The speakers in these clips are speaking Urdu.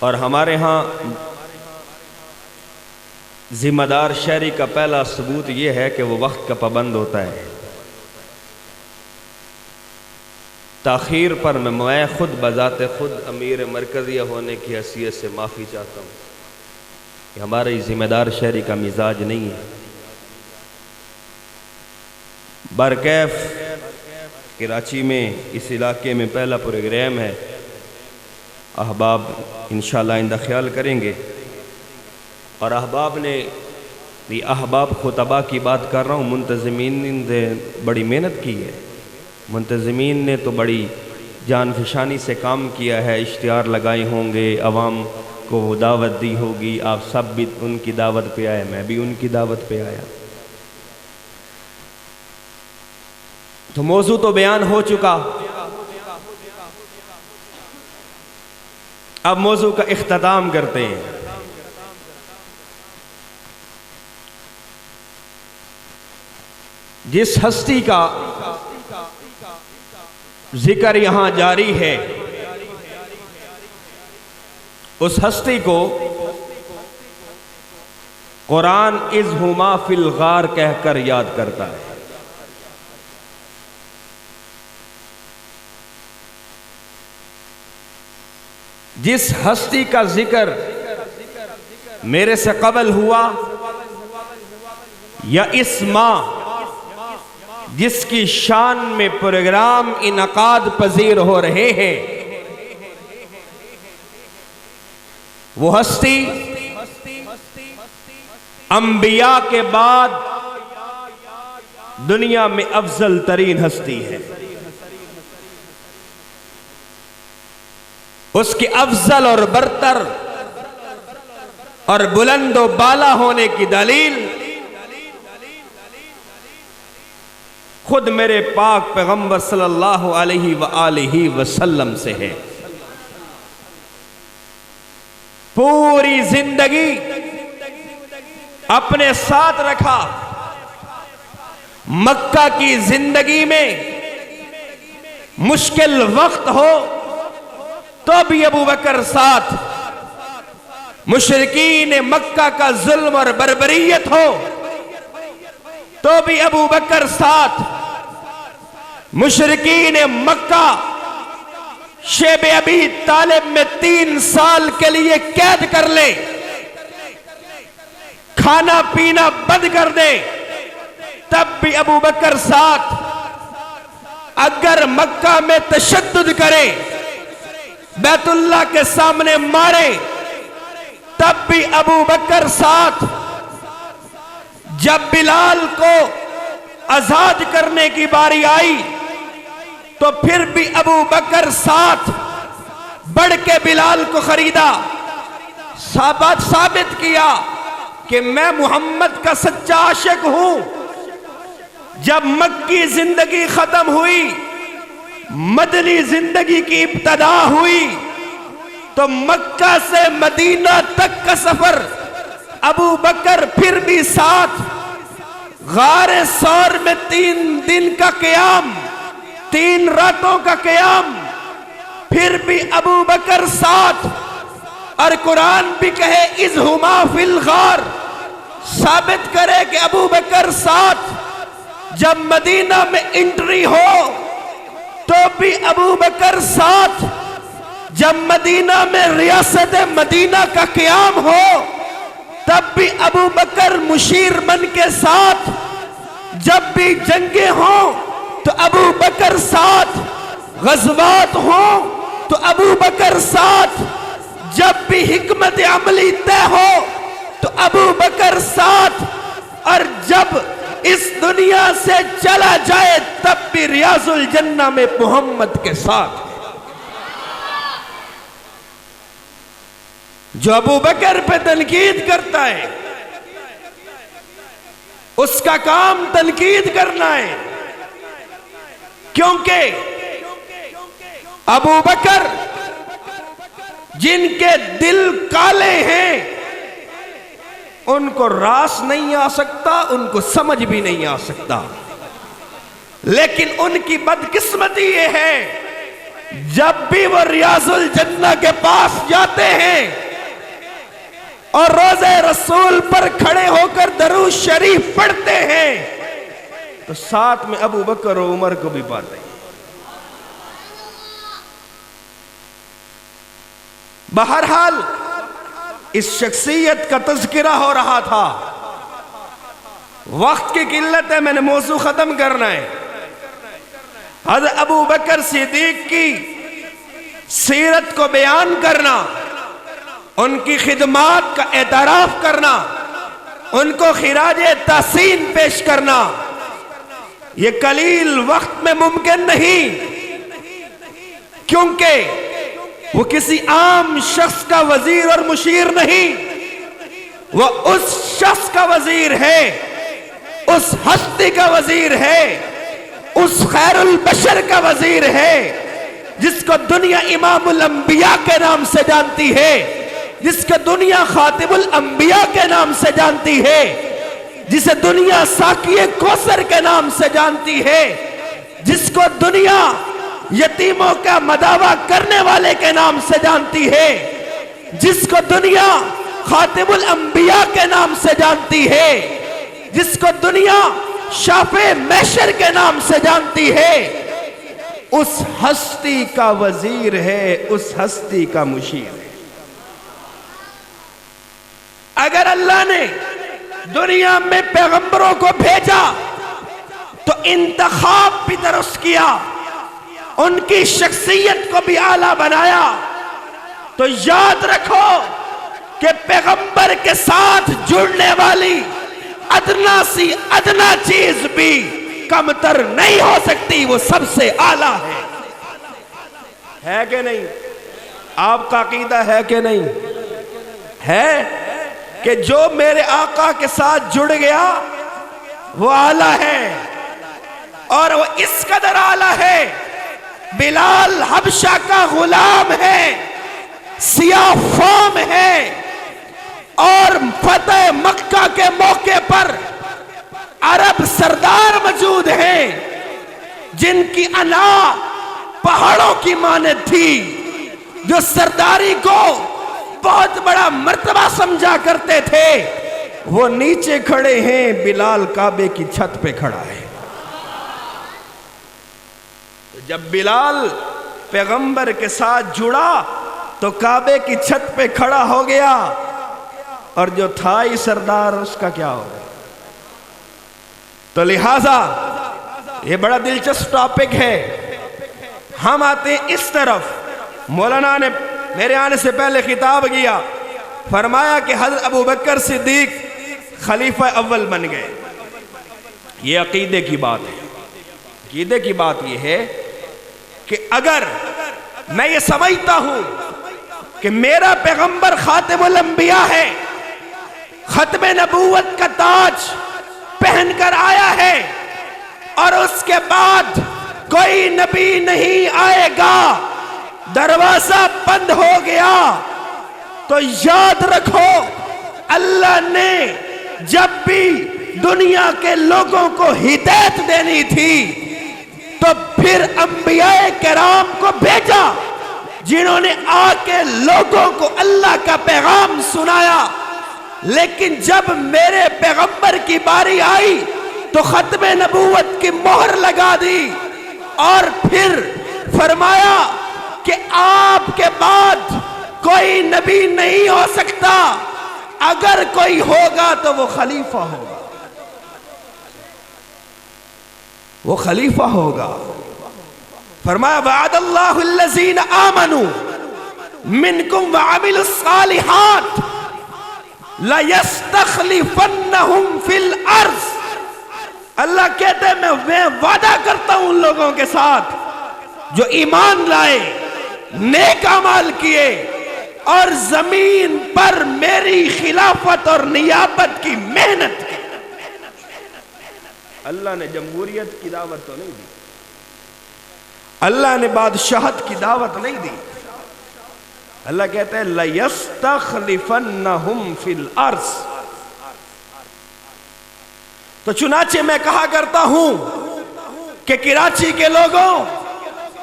اور ہمارے ہاں ذمہ دار شہری کا پہلا ثبوت یہ ہے کہ وہ وقت کا پابند ہوتا ہے۔ تاخیر پر میں خود بذات خود امیر مرکزیہ ہونے کی حیثیت سے معافی چاہتا ہوں کہ ہمارے ذمہ دار شہری کا مزاج نہیں ہے۔ برکیف کراچی میں اس علاقے میں پہلا پروگرام ہے، احباب انشاءاللہ آئندہ خیال کریں گے۔ اور احباب نے یہ احباب خطبہ کی بات کر رہا ہوں، منتظمین نے بڑی محنت کی ہے، منتظمین نے تو بڑی جان فشانی سے کام کیا ہے، اشتہار لگائے ہوں گے، عوام کو دعوت دی ہوگی، آپ سب بھی ان کی دعوت پہ آئے، میں بھی ان کی دعوت پہ آیا۔ تو موضوع تو بیان ہو چکا، اب موضوع کا اختتام کرتے ہیں۔ جس ہستی کا ذکر یہاں جاری ہے، اس ہستی کو قرآن اذ ہما فی الغار کہہ کر یاد کرتا ہے۔ جس ہستی کا ذکر میرے سے قبل ہوا یا اس ماہ جس کی شان میں پروگرام انعقاد پذیر ہو رہے ہیں، وہ ہستی انبیاء کے بعد دنیا میں افضل ترین ہستی ہے۔ اس کی افضل اور برتر اور بلند و بالا ہونے کی دلیل خود میرے پاک پیغمبر صلی اللہ علیہ وآلہ وسلم سے ہے۔ پوری زندگی اپنے ساتھ رکھا، مکہ کی زندگی میں مشکل وقت ہو تو بھی ابو بکر ساتھ، مشرکین مکہ کا ظلم اور بربریت ہو تو بھی ابو بکر ساتھ، مشرکین مکہ شیب ابی طالب میں 3 سال کے لیے قید کر لے، کھانا پینا بند کر دے، تب بھی ابو بکر ساتھ، اگر مکہ میں تشدد کرے، بیت اللہ کے سامنے مارے، تب بھی ابو بکر ساتھ، جب بلال کو آزاد کرنے کی باری آئی تو پھر بھی ابو بکر ساتھ بڑھ کے بلال کو خریدا، ثابت کیا کہ میں محمد کا سچا عاشق ہوں۔ جب مکی زندگی ختم ہوئی، مدنی زندگی کی ابتدا ہوئی، تو مکہ سے مدینہ تک کا سفر ابو بکر پھر بھی ساتھ، غار ثور میں 3 دن کا قیام، 3 راتوں کا قیام، پھر بھی ابو بکر ساتھ۔ اور قرآن بھی کہے اذ ہما فی الغار، ثابت کرے کہ ابو بکر ساتھ۔ جب مدینہ میں انٹری ہو تو بھی ابو بکر ساتھ، جب مدینہ میں ریاست مدینہ کا قیام ہو تب بھی ابو بکر مشیر بن کے ساتھ، جب بھی جنگیں ہوں تو ابو بکر ساتھ، غزوات ہوں تو ابو بکر ساتھ، جب بھی حکمت عملی طے ہو تو ابو بکر ساتھ، اور جب اس دنیا سے چلا جائے تب بھی ریاض الجنہ میں محمد کے ساتھ۔ جو ابو بکر پہ تنقید کرتا ہے اس کا کام تنقید کرنا ہے، کیونکہ ابو بکر جن کے دل کالے ہیں ان کو راس نہیں آ سکتا، ان کو سمجھ بھی نہیں آ سکتا، لیکن ان کی بدقسمتی یہ ہے جب بھی وہ ریاض الجنہ کے پاس جاتے ہیں اور روضہ رسول پر کھڑے ہو کر درود شریف پڑھتے ہیں تو ساتھ میں ابو بکر و عمر کو بھی پاتے ہیں۔ بہرحال اس شخصیت کا تذکرہ ہو رہا تھا، وقت کی قلت ہے، میں نے موضوع ختم کرنا ہے۔ حضرت ابو بکر صدیق کی سیرت کو بیان کرنا، ان کی خدمات کا اعتراف کرنا، ان کو خراج تحسین پیش کرنا، یہ قلیل وقت میں ممکن نہیں، کیونکہ وہ کسی عام شخص کا وزیر اور مشیر نہیں، وہ اس شخص کا وزیر ہے، اس ہستی کا وزیر ہے، اس خیر البشر کا وزیر ہے، جس کو دنیا امام الانبیاء کے نام سے جانتی ہے، جس کو دنیا خاتم الانبیاء کے نام سے جانتی ہے، جسے دنیا ساقی کوثر کے نام سے جانتی ہے، جس کو دنیا یتیموں کا مداوع کرنے والے کے نام سے جانتی ہے، جس کو دنیا خاتم الانبیاء کے نام سے جانتی ہے، جس کو دنیا شافع محشر کے نام سے جانتی ہے، اس ہستی کا وزیر ہے، اس ہستی کا مشیر ہے۔ اگر اللہ نے دنیا میں پیغمبروں کو بھیجا تو انتخاب بھی درست کیا، ان کی شخصیت کو بھی اعلیٰ بنایا، تو یاد رکھو کہ پیغمبر کے ساتھ جڑنے والی ادنا سی ادنا چیز بھی کم تر نہیں ہو سکتی، وہ سب سے اعلیٰ ہے کہ نہیں؟ آپ کا عقیدہ ہے کہ نہیں؟ ہے کہ جو میرے آقا کے ساتھ جڑ گیا وہ اعلیٰ ہے، اور وہ اس قدر اعلیٰ ہے، بلال حبشہ کا غلام ہے، سیاہ فام ہے، اور فتح مکہ کے موقع پر عرب سردار موجود ہیں جن کی انا پہاڑوں کی مانند تھی، جو سرداری کو بہت بڑا مرتبہ سمجھا کرتے تھے، وہ نیچے کھڑے ہیں، بلال کعبے کی چھت پہ کھڑا ہے۔ جب بلال پیغمبر کے ساتھ جڑا تو کعبے کی چھت پہ کھڑا ہو گیا، اور جو تھا ہی سردار اس کا کیا ہو گیا؟ تو لہٰذا یہ بڑا دلچسپ ٹاپک ہے۔ ہم آتے ہیں اس طرف، مولانا نے میرے آنے سے پہلے خطاب کیا، فرمایا کہ حضرت ابو بکر صدیق خلیفہ اول بن گئے۔ یہ عقیدے کی بات ہے، عقیدے کی بات یہ ہے کہ اگر میں یہ سمجھتا ہوں کہ میرا پیغمبر خاتم الانبیاء ہے، ختم نبوت کا تاج پہن کر آیا ہے، اور اس کے بعد کوئی نبی نہیں آئے گا، دروازہ بند ہو گیا، تو یاد رکھو اللہ نے جب بھی دنیا کے لوگوں کو ہدایت دینی تھی تو پھر انبیاء کرام کو بھیجا، جنہوں نے آ کے لوگوں کو اللہ کا پیغام سنایا۔ لیکن جب میرے پیغمبر کی باری آئی تو ختم نبوت کی مہر لگا دی، اور پھر فرمایا کہ آپ کے بعد کوئی نبی نہیں ہو سکتا، اگر کوئی ہوگا تو وہ خلیفہ ہوگا، وہ خلیفہ ہوگا۔ فرمایا وعد اللہ الذین آمنوا منکم وعملوا الصالحات لَيَسْتَخْلِفَنَّهُمْ فِي الْأَرْضِ، اللہ کہتے ہیں میں وعدہ کرتا ہوں ان لوگوں کے ساتھ جو ایمان لائے، نیک اعمال کیے، اور زمین پر میری خلافت اور نیابت کی محنت کی۔ اللہ نے جمہوریت کی دعوت تو نہیں دی، اللہ نے بادشاہت کی دعوت نہیں دی، اللہ کہتے ہیں لَيَسْتَخْلِفَنَّهُمْ فِي الْأَرْضِ۔ تو چنانچہ میں کہا کرتا ہوں کہ کراچی کے لوگوں،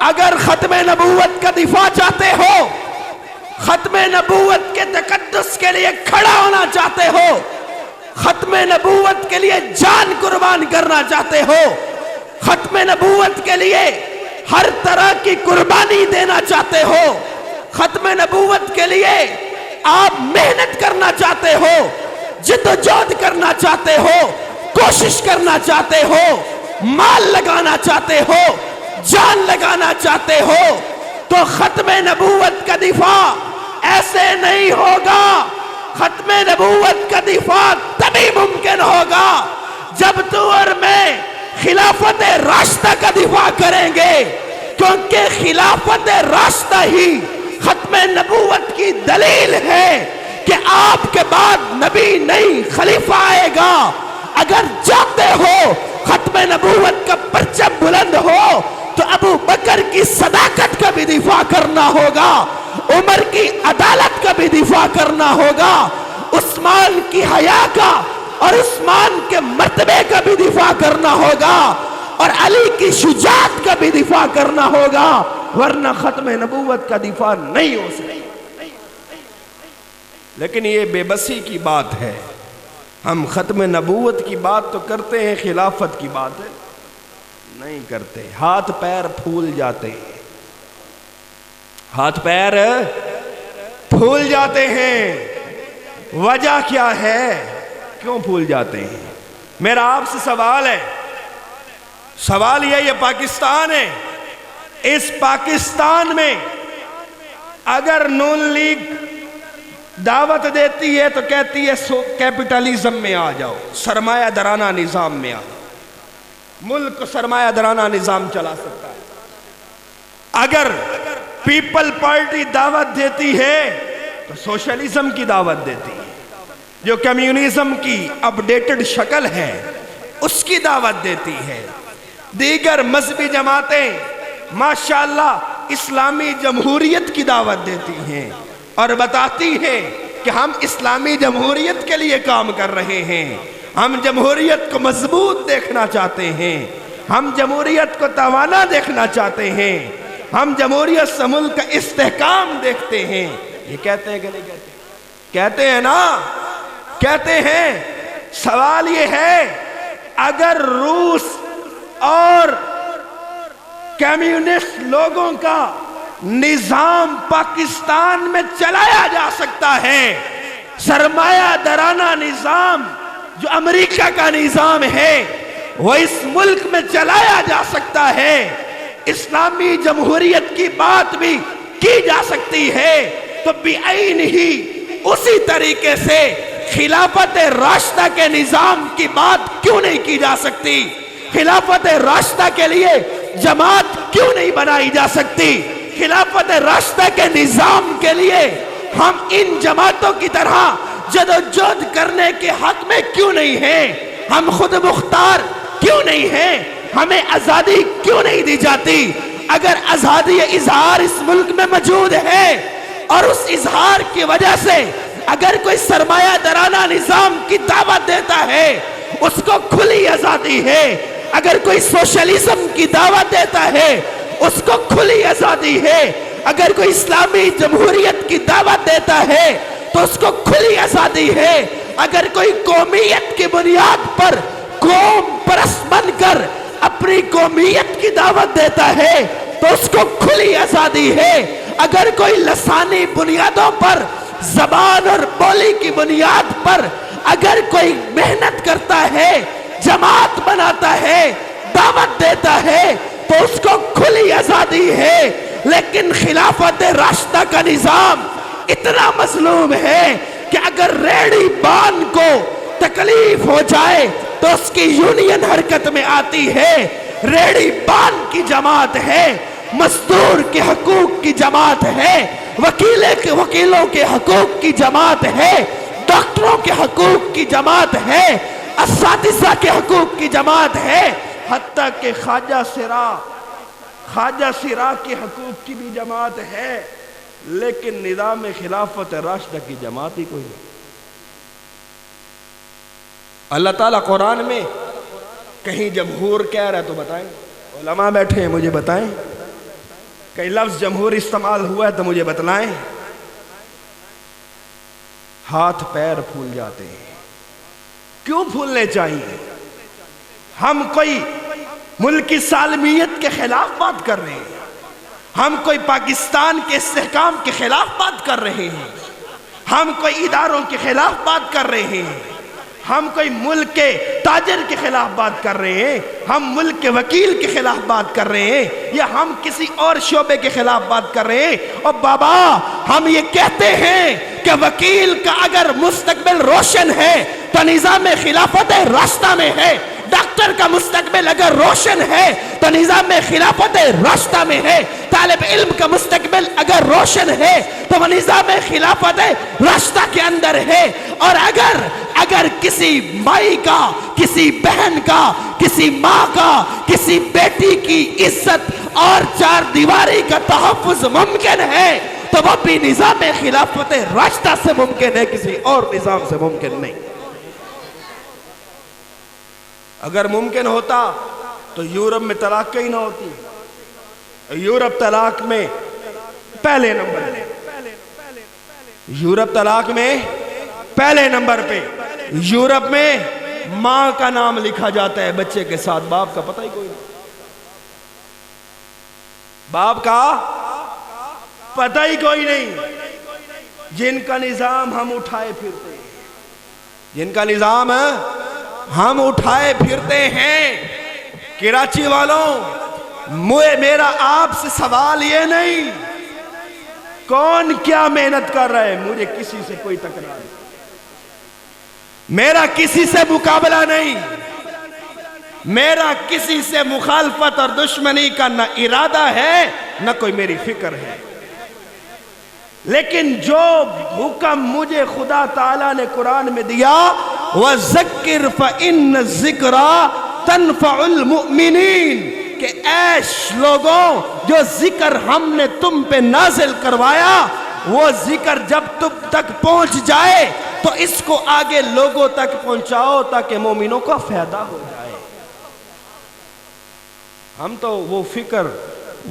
اگر ختم نبوت کا دفاع چاہتے ہو، ختم نبوت کے تقدس کے لیے کھڑا ہونا چاہتے ہو، ختم نبوت کے لیے جان قربان کرنا چاہتے ہو، ختم نبوت کے لیے ہر طرح کی قربانی دینا چاہتے ہو، ختم نبوت کے لیے آپ محنت کرنا چاہتے ہو، جد و جہد کرنا چاہتے ہو، کوشش کرنا چاہتے ہو، مال لگانا چاہتے ہو، جان لگانا چاہتے ہو، تو ختم نبوت کا دفاع ایسے نہیں ہوگا۔ ختم نبوت کا دفاع تبھی ممکن ہوگا جب تو اور میں خلافت راشدہ کا دفاع کریں گے، کیونکہ خلافت راشدہ ہی ختم نبوت کی دلیل ہے کہ آپ کے بعد نبی نہیں خلیفہ آئے گا۔ اگر چاہتے ہو ختم نبوت کا پرچم بلند ہو تو ابو بکر کی صداقت کا بھی دفاع کرنا ہوگا، عمر کی عدالت کا بھی دفاع کرنا ہوگا، عثمان کی حیا کا اور عثمان کے مرتبے کا بھی دفاع کرنا ہوگا، اور علی کی شجاعت کا بھی دفاع کرنا ہوگا، ورنہ ختم نبوت کا دفاع نہیں ہو سکتا۔ لیکن یہ بے بسی کی بات ہے، ہم ختم نبوت کی بات تو کرتے ہیں، خلافت کی بات نہیں کرتے، ہاتھ پیر پھول جاتے ہیں، ہاتھ پیر پھول جاتے ہیں۔ وجہ کیا ہے؟ کیوں پھول جاتے ہیں؟ میرا آپ سے سوال ہے، سوال یہ پاکستان ہے، اس پاکستان میں اگر نون لیگ دعوت دیتی ہے تو کہتی ہے کیپٹلزم میں آ جاؤ، سرمایہ دارانہ نظام میں آ جاؤ، ملک کو سرمایہ دارانہ نظام چلا سکتا ہے۔ اگر پیپل پارٹی دعوت دیتی ہے تو سوشلزم کی دعوت دیتی ہے، جو کمیونزم کی اپڈیٹڈ شکل ہے اس کی دعوت دیتی ہے۔ دیگر مذہبی جماعتیں ماشاءاللہ اسلامی جمہوریت کی دعوت دیتی ہیں اور بتاتی ہیں کہ ہم اسلامی جمہوریت کے لیے کام کر رہے ہیں، ہم جمہوریت کو مضبوط دیکھنا چاہتے ہیں، ہم جمہوریت کو توانا دیکھنا چاہتے ہیں، ہم جمہوریت سے ملک کا استحکام دیکھتے ہیں۔ یہ کہتے ہیں کہ نہیں کہتے؟ کہتے ہیں نا، کہتے ہیں۔ سوال یہ ہے، اگر روس اور کمیونسٹ لوگوں کا نظام پاکستان میں چلایا جا سکتا ہے، سرمایہ دارانہ نظام جو امریکہ کا نظام ہے وہ اس ملک میں چلایا جا سکتا ہے، اسلامی جمہوریت کی بات بھی کی جا سکتی ہے، تو بعین ہی اسی طریقے سے خلافت راشدہ کے نظام کی بات کیوں نہیں کی جا سکتی؟ خلافت راشدہ کے لیے جماعت کیوں نہیں بنائی جا سکتی؟ خلافت راشدہ کے نظام کے لیے ہم ان جماعتوں کی طرح جدوجہد کرنے کے حق میں کیوں نہیں ہیں؟ ہم خود مختار کیوں نہیں ہیں؟ ہمیں آزادی کیوں نہیں دی جاتی؟ اگر آزادی اظہار اس ملک میں موجود ہے اور اس اظہار کی وجہ سے اگر کوئی سرمایہ دارانہ نظام کی دعوت دیتا ہے اس کو کھلی آزادی ہے، اگر کوئی سوشلزم کی دعوت دیتا ہے اس کو کھلی آزادی ہے، اگر کوئی اسلامی جمہوریت کی دعوت دیتا ہے تو اس کو کھلی آزادی ہے، اگر کوئی قومیت کی بنیاد پر قوم پرست بن کر اپنی قومیت کی دعوت دیتا ہے تو اس کو کھلی آزادی ہے، اگر کوئی لسانی بنیادوں پر زبان اور بولی کی بنیاد پر اگر کوئی محنت کرتا ہے، جماعت بناتا ہے، دعوت دیتا ہے تو اس کو کھلی آزادی ہے۔ لیکن خلافت راشدہ کا نظام اتنا مظلوم ہے کہ اگر ریڑھی بان کو تکلیف ہو جائے تو اس کی یونین حرکت میں آتی ہے۔ ریڑھی بان کی جماعت ہے، مزدور کے حقوق کی جماعت ہے، وکیلوں کے حقوق کی جماعت ہے، ڈاکٹروں کے حقوق کی جماعت ہے، اساتذہ کے حقوق کی جماعت ہے، حتیٰ کہ خواجہ سرا کے حقوق کی بھی جماعت ہے، لیکن نظام خلافت راشدہ کی جماعت ہی کوئی نہیں۔ اللہ تعالیٰ قرآن میں کہیں جمہور کہہ رہا ہے تو بتائیں، علماء بیٹھے ہیں مجھے بتائیں، کئی لفظ جمہور استعمال ہوا ہے تو مجھے بتلائیں. ہاتھ پیر پھول جاتے ہیں. کیوں پھولنے چاہیے؟ ہم کوئی ملکی سالمیت کے خلاف بات کر رہے ہیں، ہم کوئی پاکستان کے استحکام کے خلاف بات کر رہے ہیں، ہم کوئی اداروں کے خلاف بات کر رہے ہیں، ہم کوئی ملک کے تاجر کے خلاف بات کر رہے ہیں، ہم ملک کے وکیل کے خلاف بات کر رہے ہیں، یا ہم کسی اور شعبے کے خلاف بات کر رہے ہیں. اور بابا ہم یہ کہتے ہیں کہ وکیل کا اگر مستقبل روشن ہے تو نظام خلافت راستہ میں ہے. ڈاکٹر کا مستقبل اگر روشن ہے تو نظام خلافت راستہ میں ہے. طالب علم کا مستقبل اگر روشن ہے تو وہ نظام خلافت راستہ کے اندر ہے. اور اگر کسی مائی کا، کسی بہن کا، کسی ماں کا، کسی بیٹی کی عزت اور چار دیواری کا تحفظ ممکن ہے تو وہ بھی نظام خلافت راستہ سے ممکن ہے، کسی اور نظام سے ممکن نہیں. اگر ممکن ہوتا تو یورپ میں طلاق کہیں نہ ہوتی. یورپ طلاق میں پہلے نمبر پہ، یورپ طلاق میں پہلے نمبر پہ. یورپ میں ماں کا نام لکھا جاتا ہے بچے کے ساتھ، باپ کا پتہ ہی کوئی نہیں. باپ کا پتہ ہی کوئی نہیں. جن کا نظام ہم اٹھائے پھرتے ہیں، جن کا نظام ہم اٹھائے پھرتے ہیں. کراچی والوں، میرا آپ سے سوال یہ نہیں کون کیا محنت کر رہا ہے، مجھے کسی سے کوئی تکرار نہیں، میرا کسی سے مقابلہ نہیں، میرا کسی سے مخالفت اور دشمنی کا نہ ارادہ ہے نہ کوئی میری فکر ہے. لیکن جو حکم مجھے خدا تعالیٰ نے قرآن میں دیا، وَذَكِّرْ فَإِنَّ الذِّكْرَى تَنْفَعُ الْمُؤْمِنِينَ، کہ اے لوگوں جو ذکر ہم نے تم پہ نازل کروایا وہ ذکر جب تم تک پہنچ جائے تو اس کو آگے لوگوں تک پہنچاؤ تاکہ مومنوں کو فائدہ ہو جائے. ہم تو وہ فکر،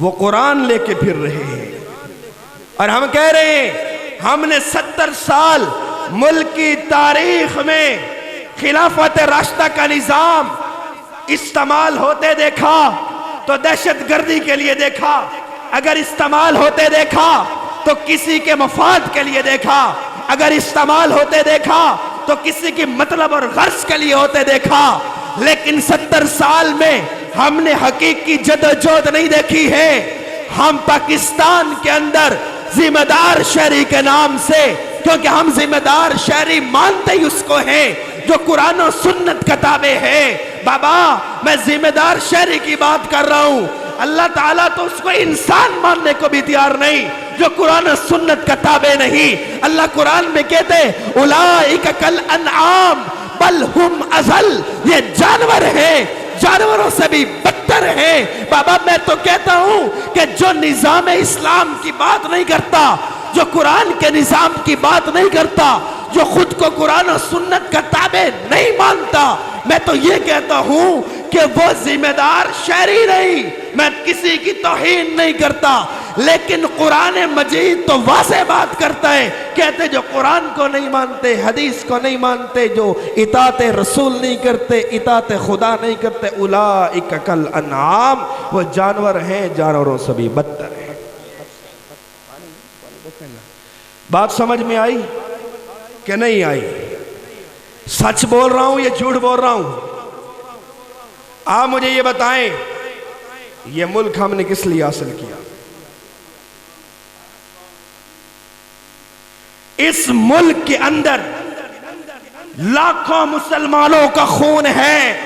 وہ قرآن لے کے پھر رہے ہیں اور ہم کہہ رہے ہیں ہم نے 70 سال ملک کی تاریخ میں خلافت راستہ کا نظام استعمال ہوتے دیکھا تو دہشت گردی کے لیے دیکھا، اگر استعمال ہوتے دیکھا تو کسی کے مفاد کے لیے دیکھا، اگر استعمال ہوتے دیکھا تو کسی کی مطلب اور غرض کے لیے ہوتے دیکھا. لیکن 70 سال میں ہم نے حقیقی جدوجہد نہیں دیکھی ہے. ہم پاکستان کے اندر ذمہ دار شہری کے نام سے، کیونکہ ہم ذمہ دار شہری مانتے ہی اس کو ہیں جو قرآن و سنت کا تابع ہے. بابا میں ذمہ دار شہری کی بات کر رہا ہوں، اللہ تعالیٰ تو اس کو انسان ماننے کو بھی تیار نہیں جو قرآن و سنت کا تابع نہیں. اللہ قرآن میں کہتے اولئک کالانعام بل ہم اضل، یہ جانور ہیں، جانوروں سے بھی بدتر ہیں. بابا میں تو کہتا ہوں کہ جو نظام اسلام کی بات نہیں کرتا، جو قرآن کے نظام کی بات نہیں کرتا، جو خود کو قرآن و سنت کا تابع نہیں مانتا، میں تو یہ کہتا ہوں کہ وہ ذمہ دار شہری نہیں. میں کسی کی توہین نہیں کرتا، لیکن قرآن مجید تو واضح بات کرتا ہے. کہتے جو قرآن کو نہیں مانتے، حدیث کو نہیں مانتے، جو اطاعت رسول نہیں کرتے، اطاعت خدا نہیں کرتے، اولئک کالانعام، وہ جانور ہیں، جانوروں سے بھی بدتر ہیں. بات سمجھ میں آئی کہ نہیں آئی؟ سچ بول رہا ہوں یا جھوٹ بول رہا ہوں؟ آپ مجھے یہ بتائیں، یہ ملک ہم نے کس لیے حاصل کیا؟ اس ملک کے اندر لاکھوں مسلمانوں کا خون ہے.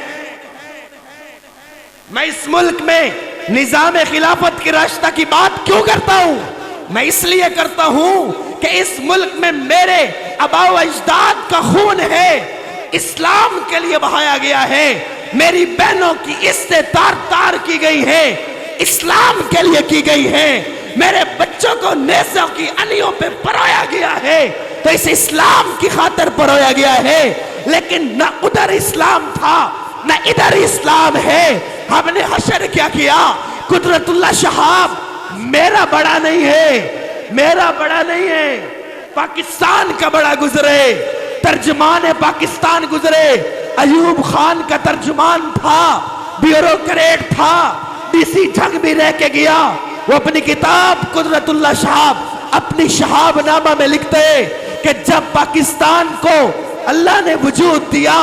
میں اس ملک میں نظام خلافت کے راستہ کی بات کیوں کرتا ہوں؟ میں اس لیے کرتا ہوں کہ اس ملک میں میرے آباء و اجداد کا خون ہے، اسلام کے لیے بہایا گیا ہے. میری بہنوں کی عزتیں تار تار کی گئی ہے، اسلام کے لیے کی گئی ہے. میرے بچوں کو نیزوں کی انیوں پہ پرویا گیا ہے تو اس اسلام کی خاطر پرویا گیا ہے. لیکن نہ ادھر اسلام تھا نہ ادھر اسلام ہے. ہم نے حشر کیا کیا؟ قدرت اللہ شہاب میرا بڑا نہیں ہے، میرا بڑا نہیں ہے، پاکستان کا بڑا گزرے، ترجمان پاکستان گزرے، ایوب خان کا ترجمان تھا، بیوروکریٹ تھا، ڈی سی جھنگ بھی رہ کے گیا۔ وہ اپنی کتاب قدرت اللہ شہاب اپنی شہاب نامہ میں لکھتے کہ جب پاکستان کو اللہ نے وجود دیا،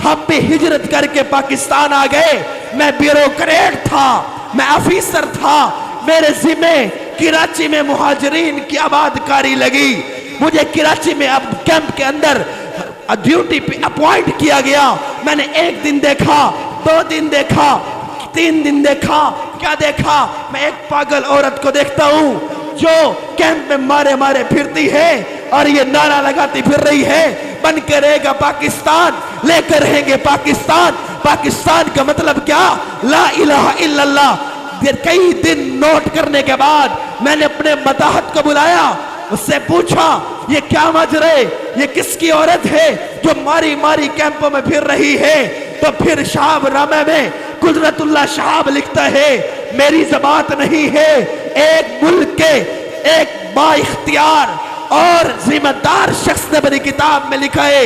ہم بھی ہجرت کر کے پاکستان آ گئے، میں بیوروکریٹ تھا، میں آفیسر تھا، میرے ذمہ کراچی میں مہاجرین کی آباد کاری لگی، مجھے کراچی میں اب کیمپ کے اندر ڈیوٹی پہ اپوائنٹ کیا گیا۔ میں نے 1 دن دیکھا، 2 دن دیکھا، 3 دن دیکھا، کیا دیکھا؟ میں ایک پاگل عورت کو دیکھتا ہوں جو کیمپ میں مارے مارے پھرتی ہے اور یہ نعرہ لگاتی پھر رہی ہے، بن کے رہے گا پاکستان، لے کر رہیں گے پاکستان۔ پاکستان کا مطلب کیا؟ لا الہ الا اللہ۔ کئی دن نوٹ کرنے کے بعد میں نے اپنے متحد کو بلایا، اس سے پوچھا یہ کیا ماجرے، یہ کس کی عورت ہے جو ماری ماری کیمپوں میں پھر رہی ہے؟ تو پھر شہاب نامے میں قدرت اللہ شہاب لکھتا ہے میری ذبات نہیں ہے، ایک ملک کے ایک با اختیار اور ذمہ دار شخص نے اپنی کتاب میں لکھا ہے،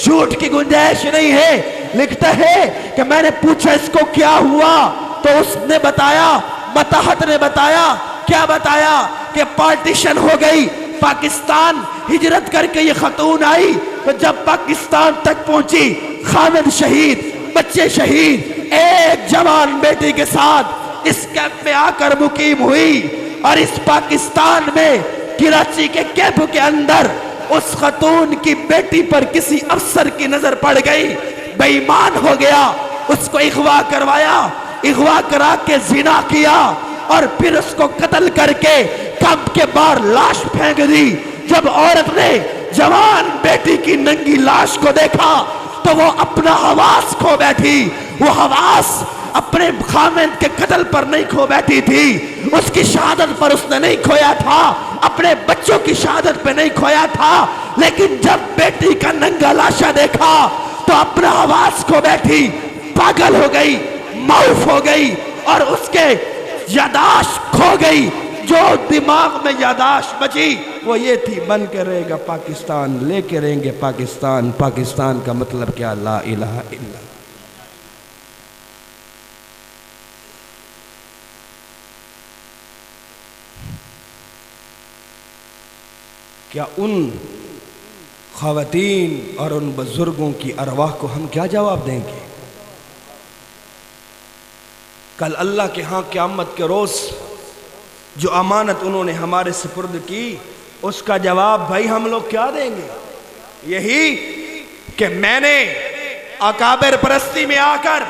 جھوٹ کی گنجائش نہیں ہے۔ لکھتا ہے کہ میں نے پوچھا اس کو کیا ہوا تو اس نے بتایا، متحد نے بتایا، کیا بتایا؟ کہ پارٹیشن ہو گئی، پاکستان ہجرت کر کے یہ خاتون آئی تو جب پاکستان تک پہنچی خامد شہید، بچے شہید، ایک جوان بیٹی کے ساتھ اس کیمپ میں آ کر مقیم ہوئی، اور اس پاکستان میں کراچی کے کیمپ کے اندر اس خاتون کی بیٹی پر کسی افسر کی نظر پڑ گئی، بے ایمان ہو گیا، اس کو اغوا کروایا، اغوا کرا کے زنا کیا اور پھر اس کو قتل کر کے کیمپ کے باہر لاش پھینک دی۔ جب عورت نے جوان بیٹی کی ننگی لاش کو دیکھا تو وہ اپنا حواس کھو بیٹھی، وہ حواس اپنے خامد کے قتل پر نہیں کھو بیٹھی تھی، اس کی شہادت پر اس نے نہیں کھویا تھا، اپنے بچوں کی شہادت پہ نہیں کھویا تھا، لیکن جب بیٹی کا ننگا لاشا دیکھا تو اپنا حواس کھو بیٹھی، پاگل ہو گئی، معاف ہو گئی اور اس کے یاداشت کھو گئی۔ جو دماغ میں یاداشت بچی وہ یہ تھی، بن کے رہے گا پاکستان، لے کے رہیں گے پاکستان۔ پاکستان کا مطلب کیا؟ لا الہ الا اللہ۔ کیا ان خواتین اور ان بزرگوں کی ارواح کو ہم کیا جواب دیں گے؟ کل اللہ کے ہاں قیامت کے روز جو امانت انہوں نے ہمارے سپرد کی، اس کا جواب بھائی ہم لوگ کیا دیں گے؟ یہی کہ میں نے اکابر پرستی میں آ کر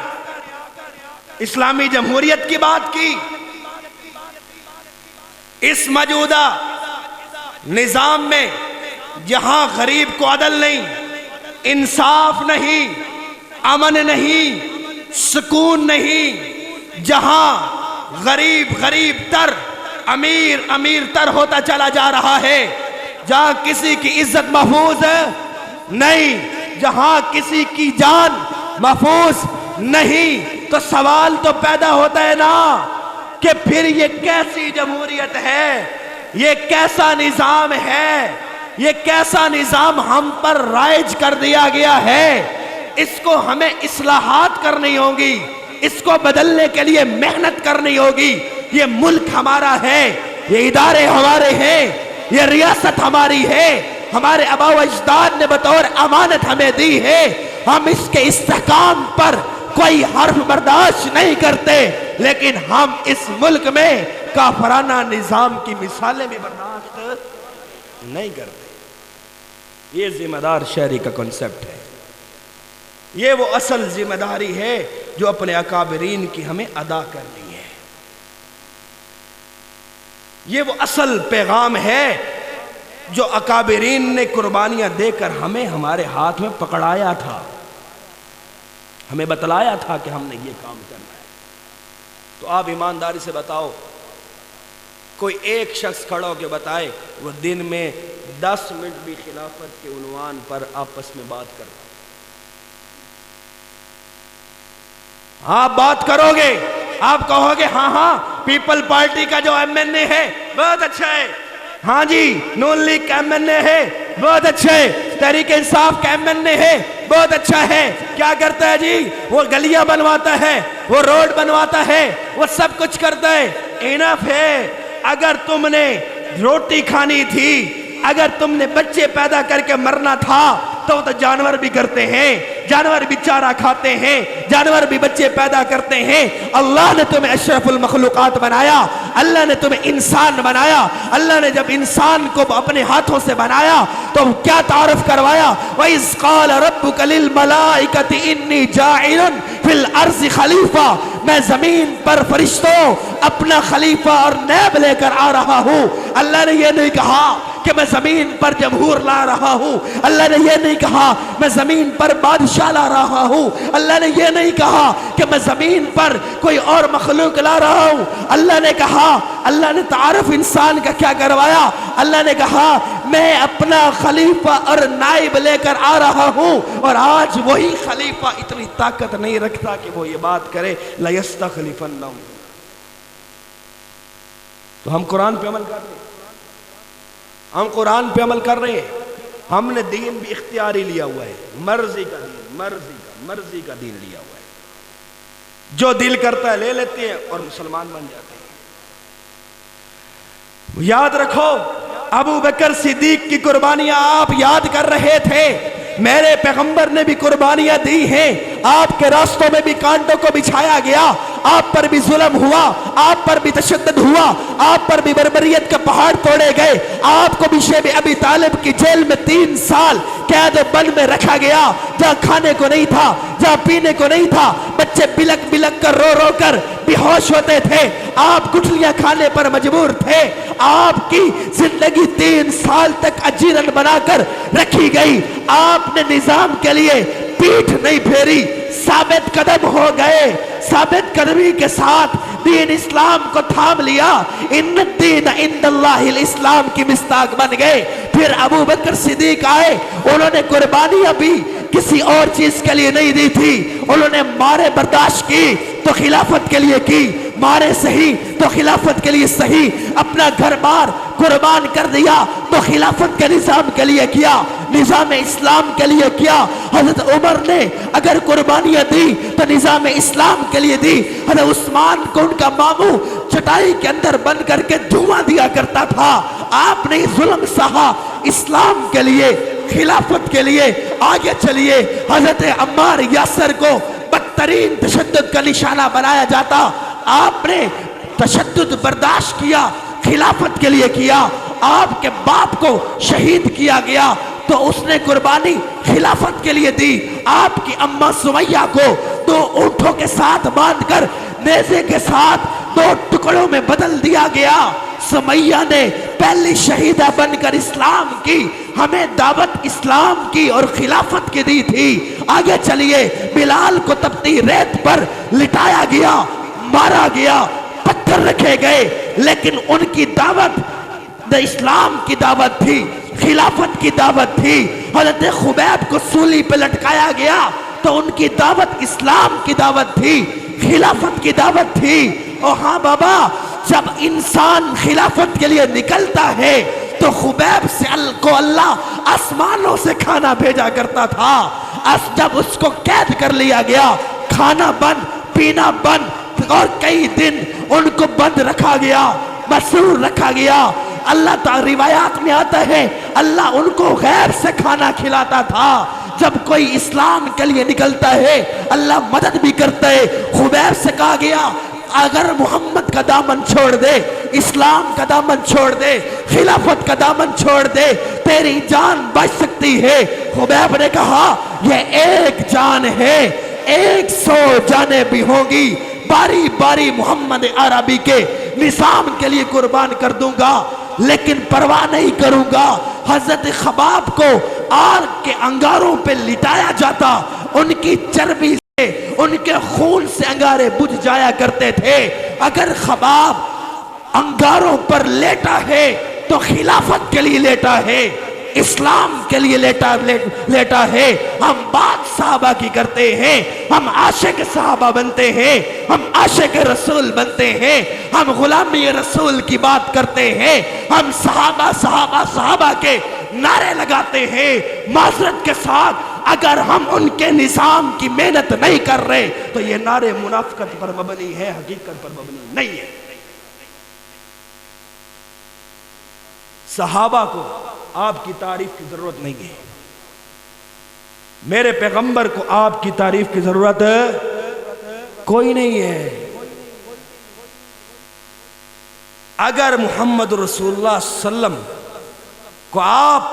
اسلامی جمہوریت کی بات کی، اس موجودہ نظام میں جہاں غریب کو عدل نہیں، انصاف نہیں، امن نہیں، سکون نہیں، جہاں غریب غریب تر، امیر امیر تر ہوتا چلا جا رہا ہے، جہاں کسی کی عزت محفوظ نہیں، جہاں کسی کی جان محفوظ نہیں، تو سوال تو پیدا ہوتا ہے نا کہ پھر یہ کیسی جمہوریت ہے، یہ کیسا نظام ہے، یہ کیسا نظام ہم پر رائج کر دیا گیا ہے؟ اس کو ہمیں اصلاحات کرنی ہوگی، اس کو بدلنے کے لیے محنت کرنی ہوگی۔ یہ ملک ہمارا ہے، یہ ادارے ہمارے ہیں، یہ ریاست ہماری ہے، ہمارے آبا و اجداد نے بطور امانت ہمیں دی ہے، ہم اس کے استحکام پر کوئی حرف برداشت نہیں کرتے، لیکن ہم اس ملک میں کافرانہ نظام کی مثالیں بھی برداشت نہیں کرتے۔ یہ ذمہ دار شہری کا کنسپٹ ہے، یہ وہ اصل ذمہ داری ہے جو اپنے اکابرین کی ہمیں ادا کرنی ہے، یہ وہ اصل پیغام ہے جو اکابرین نے قربانیاں دے کر ہمیں ہمارے ہاتھ میں پکڑایا تھا، ہمیں بتلایا تھا کہ ہم نے یہ کام کرنا ہے۔ تو آپ ایمانداری سے بتاؤ، کوئی ایک شخص کھڑا ہو کے بتائے وہ دن میں 10 منٹ بھی خلافت کے عنوان پر آپس میں بات کرتا، آپ بات کرو گے، آپ کہو گے ہاں ہاں پیپل پارٹی کا جو ایم این اے ہے بہت اچھا ہے، ہاں جی نون لیگ کا ایم این اے ہے بہت اچھا ہے، تحریک انصاف کا ایم این اے ہے بہت اچھا ہے، کیا کرتا ہے جی؟ وہ گلیاں بنواتا ہے، وہ روڈ بنواتا ہے، وہ سب کچھ کرتا ہے۔ انف ہے، اگر تم نے روٹی کھانی تھی، اگر تم نے بچے پیدا کر کے مرنا تھا تو جانور بھی کرتے ہیں، جانور بھی چارہ کھاتے ہیں، جانور بھی بچے پیدا کرتے ہیں۔ اللہ نے تمہیں اشرف المخلوقات بنایا، اللہ نے تمہیں انسان بنایا، اللہ نے جب انسان کو اپنے ہاتھوں سے بنایا تو کیا تعارف کروایا؟ وَإِذْ قَالَ رَبُّكَ لِلْمَلَائِكَةِ إِنِّي جَاعِلٌ فِي الْأَرْضِ خَلِيفَةً، میں زمین پر فرشتوں اپنا خلیفہ اور نیب لے کر آ رہا ہوں۔ اللہ نے یہ نہیں کہا کہ میں زمین پر جمہور لا رہا ہوں، اللہ نے یہ نہیں کہا میں زمین پر بادشاہ لا رہا ہوں، اللہ نے یہ نہیں کہا کہ میں زمین پر کوئی اور مخلوق لا رہا ہوں۔ اللہ نے کہا، اللہ نے تعارف انسان کا کیا کروایا؟ اللہ نے کہا میں اپنا خلیفہ اور نائب لے کر آ رہا ہوں، اور آج وہی خلیفہ اتنی طاقت نہیں رکھتا کہ وہ یہ بات کرے لَيَسْتَخْلِفَنَّهُمْ۔ تو ہم قرآن پہ عمل کر رہے ہیں، ہم قرآن پہ عمل کر رہے ہیں، ہم نے دین بھی اختیاری لیا ہوا ہے، مرضی کا دین، مرضی کا دین لیا ہوا ہے، جو دل کرتا ہے لے لیتے ہیں اور مسلمان بن جاتے ہیں۔ یاد رکھو ابو بکر صدیق کی قربانیاں آپ یاد کر رہے تھے، میرے پیغمبر نے بھی قربانیاں دی ہیں، آپ کے راستوں میں بھی کانٹوں کو بچھایا گیا، آپ پر بھی ظلم ہوا، آپ پر بھی تشدد ہوا، آپ پر بھی بربریت کا پہاڑ توڑے گئے، آپ کو بھی شیب ابی طالب کی جیل میں 3 سال قید بند میں رکھا گیا، جہاں کھانے کو نہیں تھا، جہاں پینے کو نہیں تھا، بچے بلک بلک کر رو رو کر بے ہوش ہوتے تھے، آپ گٹھلیاں کھانے پر مجبور تھے، آپ کی زندگی 3 سال تک اجیرن بنا کر رکھی گئی، آپ نے نظام کے لیے پیٹھ نہیں پھیری، ثابت قدم ہو گئے، ثابت قدمی کے ساتھ دین اسلام کو تھام لیا، ان الدین عند اللہ الاسلام کی مصداق بن گئے۔ پھر ابو بکر صدیق آئے، انہوں نے قربانیاں بھی کسی اور چیز کے لیے نہیں دی تھی، انہوں نے مارے برداشت کی تو خلافت کے لیے کی، مارے صحیح تو خلافت کے لیے صحیح، اپنا گھر بار قربان کر دیا تو خلافت کے نظام کے لیے کیا، نظام اسلام کے لیے کیا۔ حضرت عمر نے اگر قربانیاں دی تو نظام اسلام کے لیے دی، حضرت عثمان کو ان کا ماموں چٹائی کے اندر بند کر کے دھواں دیا کرتا تھا، آپ نے ظلم سہا اسلام کے لیے، خلافت کے لیے۔ آگے چلیے، حضرت عمار یاسر کو بدترین تشدد کا نشانہ بنایا جاتا، آپ نے تشدد برداشت کیا، خلافت کے لیے کیا، آپ کے باپ کو شہید کیا گیا تو اس نے قربانی خلافت کے لیے دی، آپ کی اماں سمیہ کو 2 اونٹوں کے ساتھ باندھ کر نیزے کے ساتھ 2 ٹکڑوں میں بدل دیا گیا، سمیہ نے پہلی شہیدہ بن کر اسلام کی، ہمیں دعوت اسلام کی اور خلافت کی دی تھی۔ آگے چلیے، بلال کو تپتی ریت پر لٹایا گیا، مارا گیا، پتھر رکھے گئے، لیکن ان کی دعوت اسلام کی دعوت تھی، خلافت کی دعوت تھی۔ حضرت خبیب کو سولی پہ لٹکایا گیا تو ان کی دعوت اسلام کی دعوت تھی، خلافت کی دعوت تھی۔ اور ہاں بابا، جب انسان خلافت کے لیے نکلتا ہے تو خبیب سے کو اللہ آسمانوں سے کھانا بھیجا کرتا تھا، جب اس کو قید کر لیا گیا، کھانا بند، پینا بند، اور کئی دن ان کو بند رکھا گیا، مسرور رکھا گیا۔ اللہ تعالی روایات میں آتا ہے اللہ ان کو غیر سے کھانا کھلاتا تھا۔ جب کوئی اسلام کے لیے نکلتا ہے اللہ مدد بھی کرتا ہے۔ خبیب سے کہا گیا اگر محمد کا دامن چھوڑ دے، اسلام کا دامن چھوڑ دے، خلافت کا دامن چھوڑ دے، تیری جان بچ سکتی ہے۔ خبیب نے کہا یہ ایک جان ہے، 100 جانیں بھی ہوں گی، باری باری محمد عربی کے نظام کے لیے قربان کر دوں گا، لیکن پرواہ نہیں کروں گا۔ حضرت خباب کو آگ کے انگاروں پہ لٹایا جاتا، ان کی چربی سے، ان کے خون سے انگارے بجھ جایا کرتے تھے۔ اگر خباب انگاروں پر لیٹا ہے تو خلافت کے لیے لیٹا ہے، اسلام کے لیے لیٹا ہے۔ ہم بات صحابہ کی کرتے ہیں، ہم عاشق صحابہ بنتے ہیں، ہم عاشق رسول بنتے ہیں، ہم غلامی رسول کی بات کرتے ہیں، ہم صحابہ صحابہ صحابہ کے نعرے لگاتے ہیں۔ معذرت کے ساتھ اگر ہم ان کے نظام کی محنت نہیں کر رہے تو یہ نعرے منافقت پر مبنی ہے، حقیقت پر مبنی نہیں ہے۔ صحابہ کو آپ کی تعریف کی ضرورت نہیں ہے، میرے پیغمبر کو آپ کی تعریف کی ضرورت کوئی نہیں ہے۔ اگر محمد رسول اللہ صلی اللہ علیہ وسلم کو آپ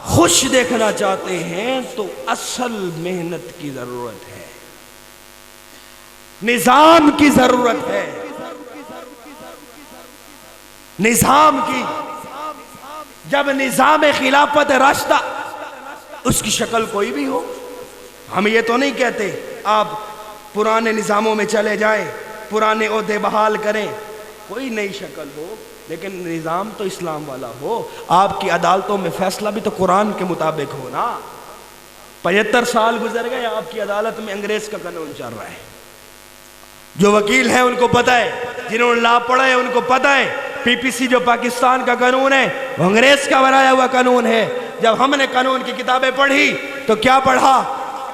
خوش دیکھنا چاہتے ہیں تو اصل محنت کی ضرورت ہے، نظام کی ضرورت ہے، نظام کی۔ جب نظام خلافت راشدہ اس کی شکل کوئی بھی ہو، ہم یہ تو نہیں کہتے آپ پرانے نظاموں میں چلے جائیں، پرانے عہدے بحال کریں، کوئی نئی شکل ہو، لیکن نظام تو اسلام والا ہو۔ آپ کی عدالتوں میں فیصلہ بھی تو قرآن کے مطابق ہو نا۔ 75 سال گزر گئے، آپ کی عدالت میں انگریز کا قانون چل رہا ہے۔ جو وکیل ہیں ان کو پتہ ہے، جنہوں نے لا پڑھا ہے ان کو پتہ ہے، پی پی سی جو پاکستان کا قانون ہے وہ انگریز کا بنایا ہوا قانون ہے۔ جب ہم نے قانون کی کتابیں پڑھی تو کیا پڑھا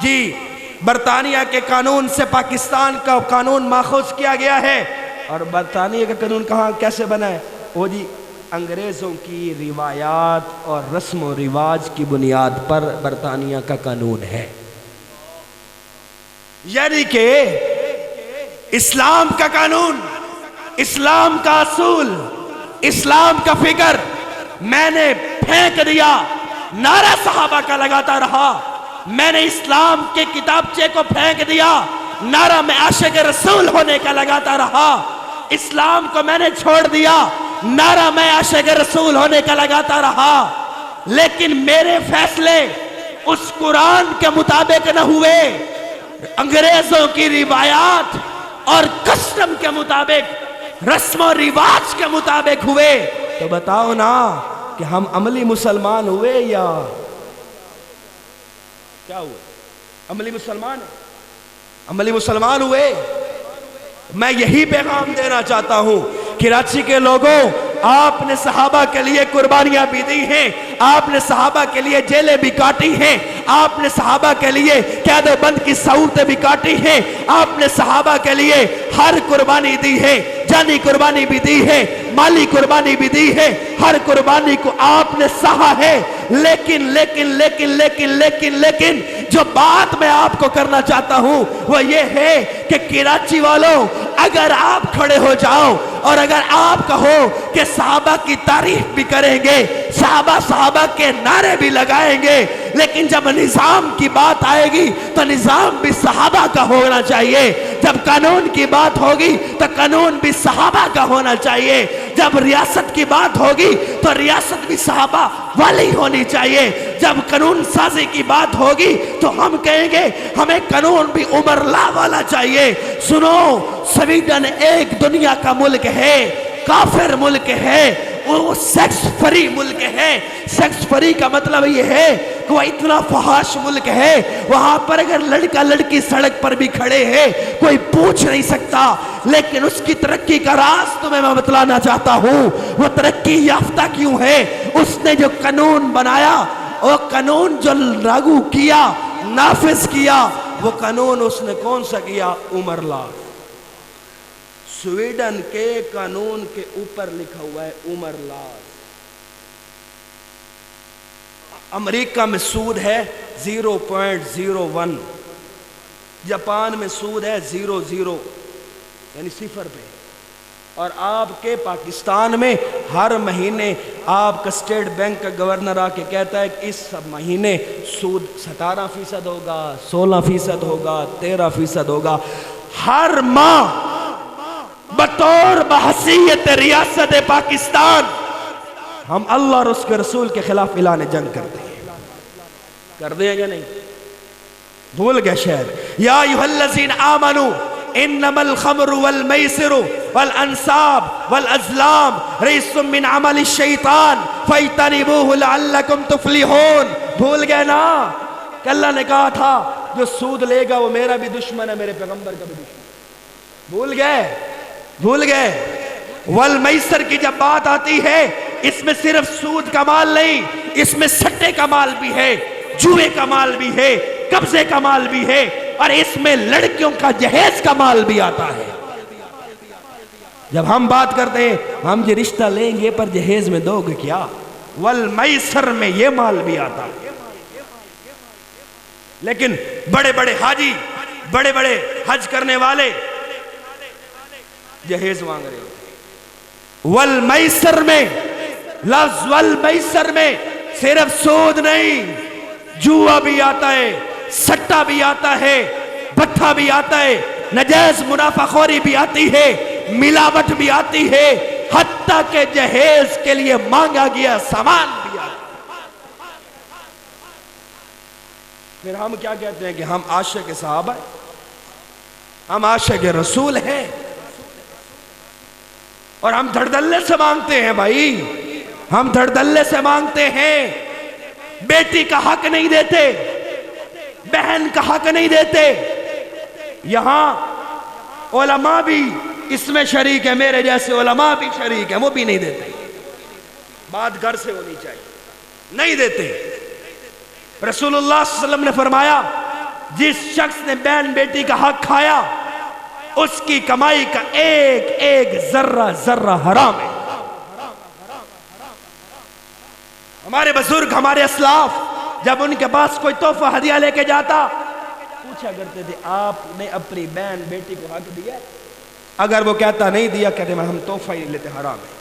جی؟ برطانیہ کے قانون سے پاکستان کا قانون ماخوذ کیا گیا ہے، اور برطانیہ کا قانون کہاں کیسے بنا ہے؟ وہ جی انگریزوں کی روایات اور رسم و رواج کی بنیاد پر برطانیہ کا قانون ہے۔ یعنی کہ اسلام کا قانون، اسلام کا اصول، اسلام کا فکر میں نے پھینک دیا، نعرہ صحابہ کا لگاتا رہا۔ میں نے اسلام کے کتابچے کو پھینک دیا، نعرہ میں عاشق رسول ہونے کا لگاتا رہا۔ اسلام کو میں نے چھوڑ دیا، نعرہ میں عاشق رسول ہونے کا لگاتا رہا۔ لیکن میرے فیصلے اس قرآن کے مطابق نہ ہوئے، انگریزوں کی روایات اور کسٹم کے مطابق، رسم و رواج کے مطابق ہوئے۔ تو بتاؤ نا کہ ہم عملی مسلمان ہوئے یا کیا ہوئے؟ عملی مسلمان ہیں، عملی مسلمان ہوئے۔ میں یہی پیغام دینا چاہتا ہوں، کراچی کے لوگوں، آپ نے صحابہ کے لیے قربانیاں بھی دی ہیں، آپ نے صحابہ کے لیے جیلیں بھی کاٹی ہیں، آپ نے صحابہ کے لیے قید و بند کی سہولتیں بھی کاٹی ہیں، آپ نے صحابہ کے لیے ہر قربانی دی ہے، جانی قربانی بھی دی ہے، مالی قربانی بھی دی ہے، ہر قربانی کو آپ نے سہا ہے۔ لیکن لیکن لیکن لیکن لیکن لیکن جو بات میں آپ کو کرنا چاہتا ہوں وہ یہ ہے کہ کراچی والوں، اگر آپ کھڑے ہو جاؤ اور اگر آپ کہو کہ صحابہ کی تعریف بھی کریں گے، صحابہ کے نعرے بھی لگائیں گے، لیکن جب نظام کی بات آئے گی تو نظام بھی صحابہ کا ہونا چاہیے، جب قانون کی بات ہوگی تو قانون بھی صحابہ کا ہونا چاہیے، جب ریاست کی بات ہوگی تو ریاست بھی صحابہ والی ہونی چاہیے، جب قانون سازی کی بات ہوگی تو ہم کہیں گے ہمیں قانون بھی عمر لا والا چاہیے۔ سنو، سویڈن ایک دنیا کا ملک ہے، کافر ملک ہے، وہ سیکس فری ملک ہے۔ سیکس فری کا مطلب یہ ہے کہ وہ اتنا فحاش ملک ہے، وہاں پر اگر لڑکا لڑکی سڑک پر بھی کھڑے ہیں کوئی پوچھ نہیں سکتا۔ لیکن اس کی ترقی کا راز تمہیں میں بتلانا چاہتا ہوں، وہ ترقی یافتہ کیوں ہے؟ اس نے جو قانون بنایا، وہ قانون جو لاگو کیا، نافذ کیا، وہ قانون اس نے کون سا کیا؟ عمر لا۔ سویڈن کے قانون کے اوپر لکھا ہوا ہے عمر لا۔ امریکہ میں سود ہے 0.01، جاپان میں سود ہے 0.0 یعنی 0 پہ، اور آپ کے پاکستان میں ہر مہینے آپ کا اسٹیٹ بینک کا گورنر آ کے کہتا ہے کہ اس مہینے سود 17% ہوگا، 16% ہوگا، 13% ہوگا۔ ہر ماہ بطور بحیثیت ریاست پاکستان ہم اللہ اور اس کے رسول کے خلاف اعلان جنگ کرتے ہیں، کر دیں یا نہیں؟ بھول گئے شاید۔ یا ایھا الذین آمنوا انما الخمر والمیسر والانصاب والازلام رجس من عمل الشیطان فَاجْتَنِبُوهُ لَعَلَّكُمْ تُفْلِحُونَ۔ بھول گئے نا کہ اللہ نے کہا تھا جو سود لے گا وہ میرا بھی دشمن ہے، میرے پیغمبر کا بھی دشمن۔ بھول گئے۔ والمیسر کی جب بات آتی ہے اس میں صرف سود کا مال نہیں، اس میں سٹے کا مال بھی ہے، جوئے کا مال بھی ہے، قبضے کا مال بھی ہے، اور اس میں لڑکیوں کا جہیز کا مال بھی آتا ہے۔ جب ہم بات کرتے ہیں ہم یہ رشتہ لیں گے پر جہیز میں دو گے کیا، والمیسر میں یہ مال بھی آتا ہے۔ لیکن بڑے بڑے حاجی، بڑے بڑے حج کرنے والے جہیز مانگ رہے ہوتے ہیں۔ والمیسر میں، لفظ والمیسر میں صرف سود نہیں، جوا بھی آتا ہے، سٹا بھی آتا ہے، بٹھا بھی آتا ہے، نجائز منافع خوری بھی آتی ہے، ملاوٹ بھی آتی ہے، حتیٰ کہ جہیز کے لیے مانگا گیا سامان بھی آتا ہے۔ پھر ہم کیا کہتے ہیں کہ ہم عاشق صحابہ ہیں، ہم عاشق رسول ہیں، اور ہم دھڑدلے سے مانگتے ہیں بھائی، ہم دھڑدلے سے مانگتے ہیں۔ بیٹی کا حق نہیں دیتے، بہن کا حق نہیں دیتے۔ یہاں علماء بھی اس میں شریک ہے، میرے جیسے علماء بھی شریک ہیں، وہ بھی نہیں دیتے۔ بات گھر سے ہونی چاہیے، نہیں دیتے۔ رسول اللہ صلی اللہ علیہ وسلم نے فرمایا جس شخص نے بہن بیٹی کا حق کھایا اس کی کمائی کا ایک ایک ذرہ ذرہ حرام ہے۔ ہمارے بزرگ، ہمارے اسلاف جب ان کے پاس کوئی تحفہ ہدیہ لے کے جاتا پوچھا کرتے تھے آپ نے اپنی بہن بیٹی کو حق دیا؟ اگر وہ کہتا نہیں دیا، کہتے ہیں ہم تحفہ ہی نہیں لیتے، حرام ہے۔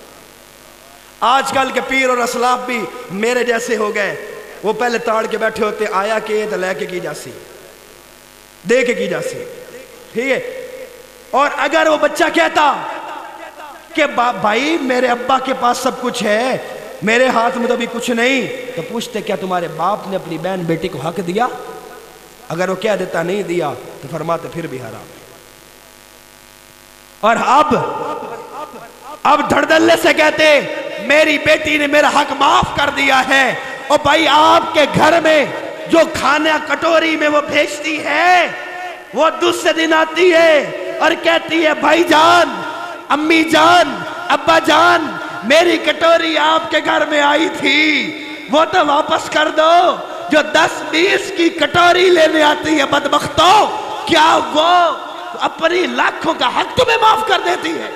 آج کل کے پیر اور اسلاف بھی میرے جیسے ہو گئے، وہ پہلے تاڑ کے بیٹھے ہوتے، آیا کہ تو لے کے کی جاسی، دے کے کی جاسی، ٹھیک ہے۔ اور اگر وہ بچہ کہتا کہ بھائی میرے ابا کے پاس سب کچھ ہے، میرے ہاتھ میں تو بھی کچھ نہیں، تو پوچھتے کیا تمہارے باپ نے اپنی بہن بیٹی کو حق دیا؟ اگر وہ کہہ دیتا نہیں دیا تو فرماتے پھر بھی حرام ہے۔ اور اب دھڑدلے سے کہتے میری بیٹی نے میرا حق معاف کر دیا ہے۔ اور بھائی آپ کے گھر میں جو کھانا کٹوری میں وہ بھیجتی ہے، وہ دوسرے دن آتی ہے اور کہتی ہے بھائی جان، امی جان، ابا جان، میری کٹوری آپ کے گھر میں آئی تھی، وہ تو واپس کر دو۔ جو 10-20 کی کٹوری لینے آتی ہے بدبختوں، کیا وہ اپنی لاکھوں کا حق تمہیں معاف کر دیتی ہے؟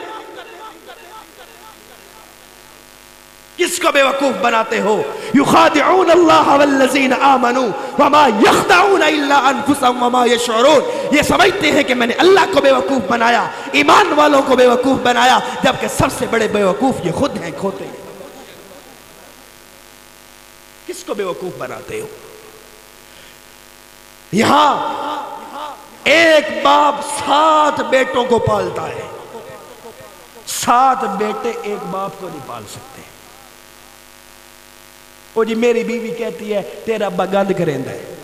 کس کو بے وقوف بناتے ہو؟ یخادعون اللہ والذین آمنوا وما یخدعون الا انفسهم وما یشعرون۔ یہ سمجھتے ہیں کہ میں نے اللہ کو بے وقوف بنایا، ایمان والوں کو بے وقوف بنایا، جبکہ سب سے بڑے بے وقوف یہ خود ہیں، کھوتے ہیں۔ کس کو بے وقوف بناتے ہو؟ یہاں ایک باپ 7 بیٹوں کو پالتا ہے، 7 بیٹے ایک باپ کو نہیں پال سکتے۔ وہ جی میری بیوی کہتی ہے تیرا ابا گند کریندا ہے۔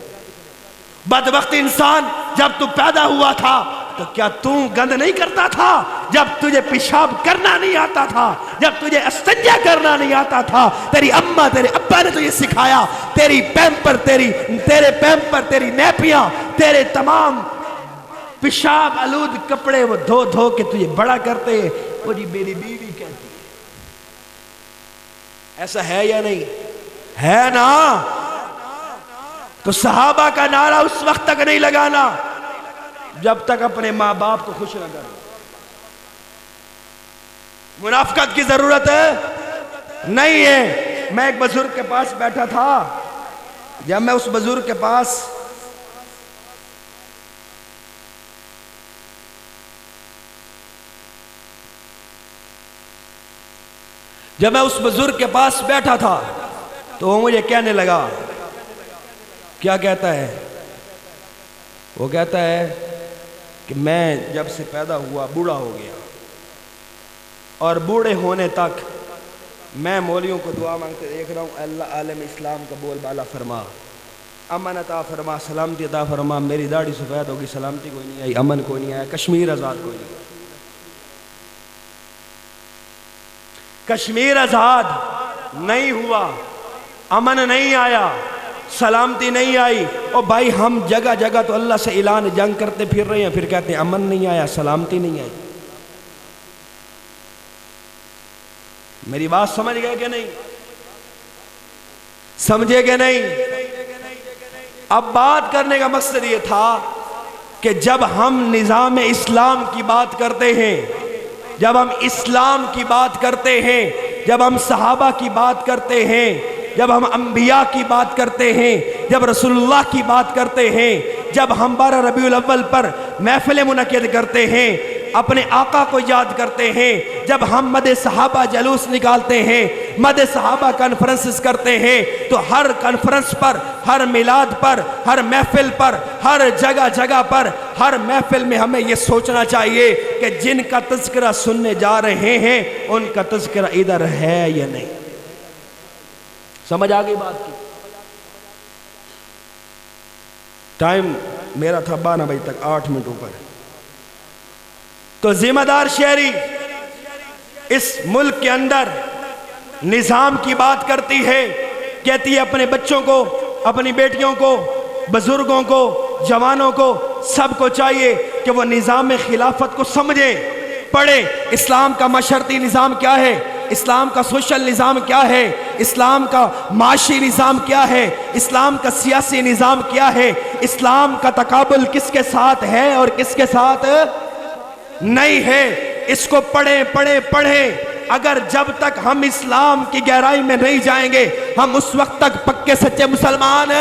بدبخت انسان، جب تو پیدا ہوا تھا تو کیا تو گند نہیں کرتا تھا؟ جب تجھے پیشاب کرنا نہیں آتا تھا، جب تجھے استنجا کرنا نہیں آتا تھا، تیری اماں تیرے ابا نے تجھے سکھایا، تیرے پیمپر، تیری نیپیاں، تیرے تمام پیشاب آلود کپڑے وہ دھو دھو کے تجھے بڑا کرتے ہیں۔ وہ جی میری بیوی کہتی ہے۔ ایسا ہے یا نہیں؟ ہے نا؟ تو صحابہ کا نعرہ اس وقت تک نہیں لگانا جب تک اپنے ماں باپ کو خوش نہ کرو۔ منافقت کی ضرورت ہے نہیں ہے۔ میں ایک بزرگ کے پاس بیٹھا تھا، جب میں اس بزرگ کے پاس بیٹھا تھا تو وہ مجھے کہنے لگا، کیا کہتا ہے؟ وہ کہتا ہے کہ میں جب سے پیدا ہوا بوڑھا ہو گیا، اور بوڑھے ہونے تک میں مولیوں کو دعا مانگتے دیکھ رہا ہوں، اللہ عالم اسلام کا بول بالا فرما، امن عطا فرما، سلامتی عطا فرما۔ میری داڑھی سفید ہوگی، سلامتی کوئی نہیں آئی، امن کوئی نہیں آیا، کشمیر آزاد کوئی نہیں آیا۔ کشمیر آزاد نہیں ہوا، امن نہیں آیا، سلامتی نہیں آئی. اور بھائی ہم جگہ جگہ تو اللہ سے اعلان جنگ کرتے پھر رہے ہیں، پھر کہتے ہیں امن نہیں آیا، سلامتی نہیں آئی. میری بات سمجھ گئے کہ نہیں؟ سمجھے کہ نہیں؟ اب بات کرنے کا مقصد یہ تھا کہ جب ہم نظام اسلام کی بات کرتے ہیں، جب ہم اسلام کی بات کرتے ہیں، جب ہم صحابہ کی بات کرتے ہیں، جب ہم انبیاء کی بات کرتے ہیں، جب رسول اللہ کی بات کرتے ہیں، جب ہم 12 ربیع الاول پر محفل منعقد کرتے ہیں، اپنے آقا کو یاد کرتے ہیں، جب ہم مد صحابہ جلوس نکالتے ہیں، مد صحابہ کانفرنسز کرتے ہیں، تو ہر کانفرنس پر، ہر میلاد پر، ہر محفل پر، ہر جگہ جگہ پر، ہر محفل میں ہمیں یہ سوچنا چاہیے کہ جن کا تذکرہ سننے جا رہے ہیں ان کا تذکرہ ادھر ہے یا نہیں. سمجھ آگئی بات کی؟ ٹائم میرا تھا 12 بجے تک، 8 منٹ اوپر. تو ذمہ دار شہری اس ملک کے اندر نظام کی بات کرتی ہے، کہتی ہے اپنے بچوں کو، اپنی بیٹیوں کو، بزرگوں کو، جوانوں کو، سب کو چاہیے کہ وہ نظام خلافت کو سمجھیں، پڑھیں. اسلام کا معاشرتی نظام کیا ہے؟ اسلام کا سوشل نظام کیا ہے؟ اسلام کا معاشی نظام کیا ہے؟ اسلام کا سیاسی نظام کیا ہے؟ اسلام کا تقابل کس کے ساتھ ہے اور کس کے ساتھ نہیں ہے؟ اس کو پڑھیں پڑھیں پڑھیں. اگر جب تک ہم اسلام کی گہرائی میں نہیں جائیں گے ہم اس وقت تک پکے سچے مسلمان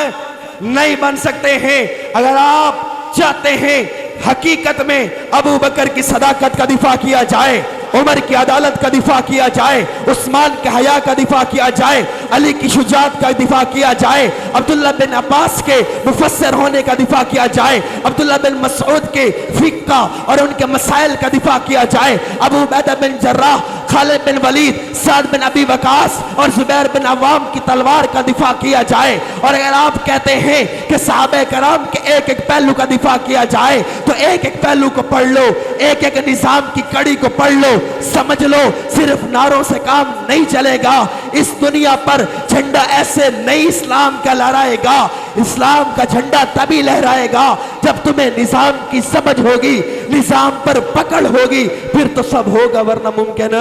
نہیں بن سکتے ہیں. اگر آپ چاہتے ہیں حقیقت میں ابو بکر کی صداقت کا دفاع کیا جائے، عمر کی عدالت کا دفاع کیا جائے، عثمان کے حیا کا دفاع کیا جائے، علی کی شجاعت کا دفاع کیا جائے، عبداللہ بن عباس کے مفسر ہونے کا دفاع کیا جائے، عبداللہ بن مسعود کے فقہ اور ان کے مسائل کا دفاع کیا جائے، ابو عبیدہ بن جراح، خالد بن ولید، سعد بن ابی وقاص اور زبیر بن عوام کی تلوار کا دفاع کیا جائے، اور اگر آپ کہتے ہیں کہ صحابہ کرام کے ایک ایک پہلو کا دفاع کیا جائے تو ایک ایک پہلو کو پڑھ لو، ایک ایک نظام کی کڑی کو پڑھ لو. سمجھ لو صرف نعروں سے کام نہیں چلے گا. اس دنیا پر جھنڈا ایسے نہیں اسلام کا لہرائے گا. اسلام کا جھنڈا تبھی لہرائے گا جب تمہیں نظام کی سمجھ ہوگی، نظام پر پکڑ ہوگی، پھر تو سب ہوگا، ورنہ ممکن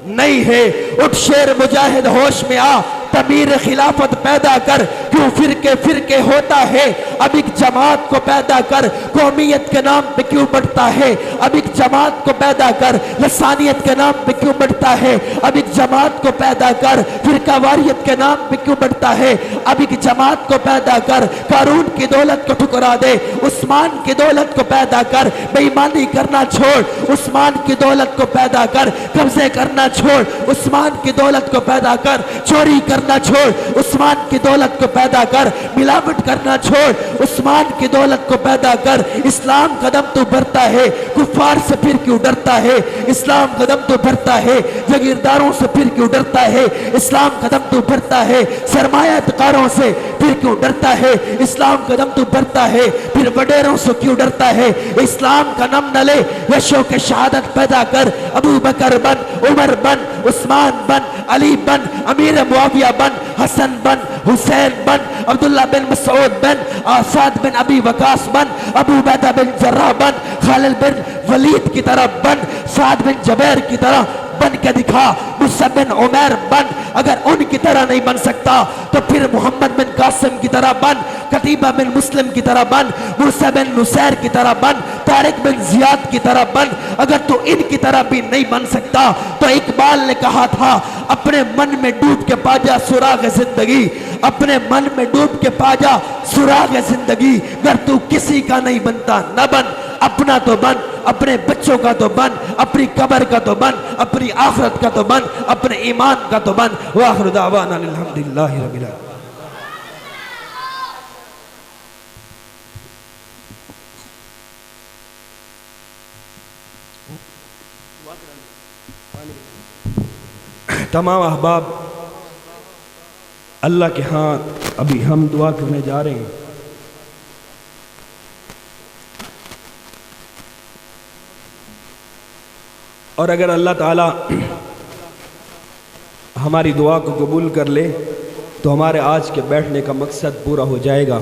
نہیں ہے. اٹھ شیر مجاہد ہوش میں آ، تعمیر خلافت پیدا کر. کیوں فرقے فرقے ہوتا ہے؟ اب ایک جماعت کو پیدا کر. قومیت کے نام پہ کیوں بڑھتا ہے؟ اب ایک جماعت کو پیدا کر. لسانیت کے نام پہ کیوں بڑھتا ہے؟ اب ایک جماعت کو پیدا کر. فرقہ واریت کے نام پہ کیوں بڑھتا ہے؟ اب ایک جماعت کو پیدا کر. قارون کی دولت کو ٹھکرا دے، عثمان کی دولت کو پیدا کر. بے ایمانی کرنا چھوڑ، عثمان کی دولت کو پیدا کر. قبضے کرنا چھوڑ، عثمان کی دولت کو پیدا کر. چوری کرنا چھوڑ، عثمان کی دولت کو پیدا کر. ملاوٹ کرنا چھوڑ، عثمان کی دولت کو پیدا کر. اسلام قدم تو بڑھتا ہے، کفار سے پھر کیوں ڈرتا ہے؟ اسلام قدم تو بڑھتا ہے، جگیرداروں سے پھر کیوں ڈرتا ہے؟ اسلام قدم تو بڑھتا ہے، سرمایہ کاروں سے پھر کیوں ڈرتا ہے؟ اسلام قدم تو بڑھتا ہے، پھر وڈیروں سے کیوں ڈرتا ہے؟ اسلام کا نام نہ لے، یشو کے شہادت پیدا کر. ابو بکر بن، عمر بن، عثمان بن، علی بن، امیر معاویہ بن، حسن بن، حسین بن، عبداللہ بن مسعود بن، سعد بن ابی وقاص بن، ابو عبیدہ بن جراح بن، خالد بن ولید کی طرح بن، سعد بن جبیر کی طرح بن کے دکھا. مصعب بن عمیر بن. اگر ان کی طرح نہیں بن سکتا تو پھر محمد بن قاسم کی طرح بن، قتیبہ بن مسلم کی طرح بن، موسیٰ بن نصیر کی طرح بن، طارق بن زیاد کی طرح بن. اگر تو ان کی طرح بھی نہیں بن سکتا تو اقبال نے کہا تھا اپنے من میں ڈوب کے پا جا سراغ زندگی. اپنے من میں ڈوب کے پا جا سراغ زندگی. اگر تو کسی کا نہیں بنتا نہ بن، اپنا تو بن، اپنے بچوں کا تو بن، اپنی قبر کا تو بن، اپنی آخرت کا تو بن، اپنے ایمان کا تو بن. وآخر دعوانا الحمدللہ رب العالمین. تمام احباب اللہ کے ہاتھ ابھی ہم دعا کرنے جا رہے ہیں. اور اگر اللہ تعالی ہماری دعا کو قبول کر لے تو ہمارے آج کے بیٹھنے کا مقصد پورا ہو جائے گا۔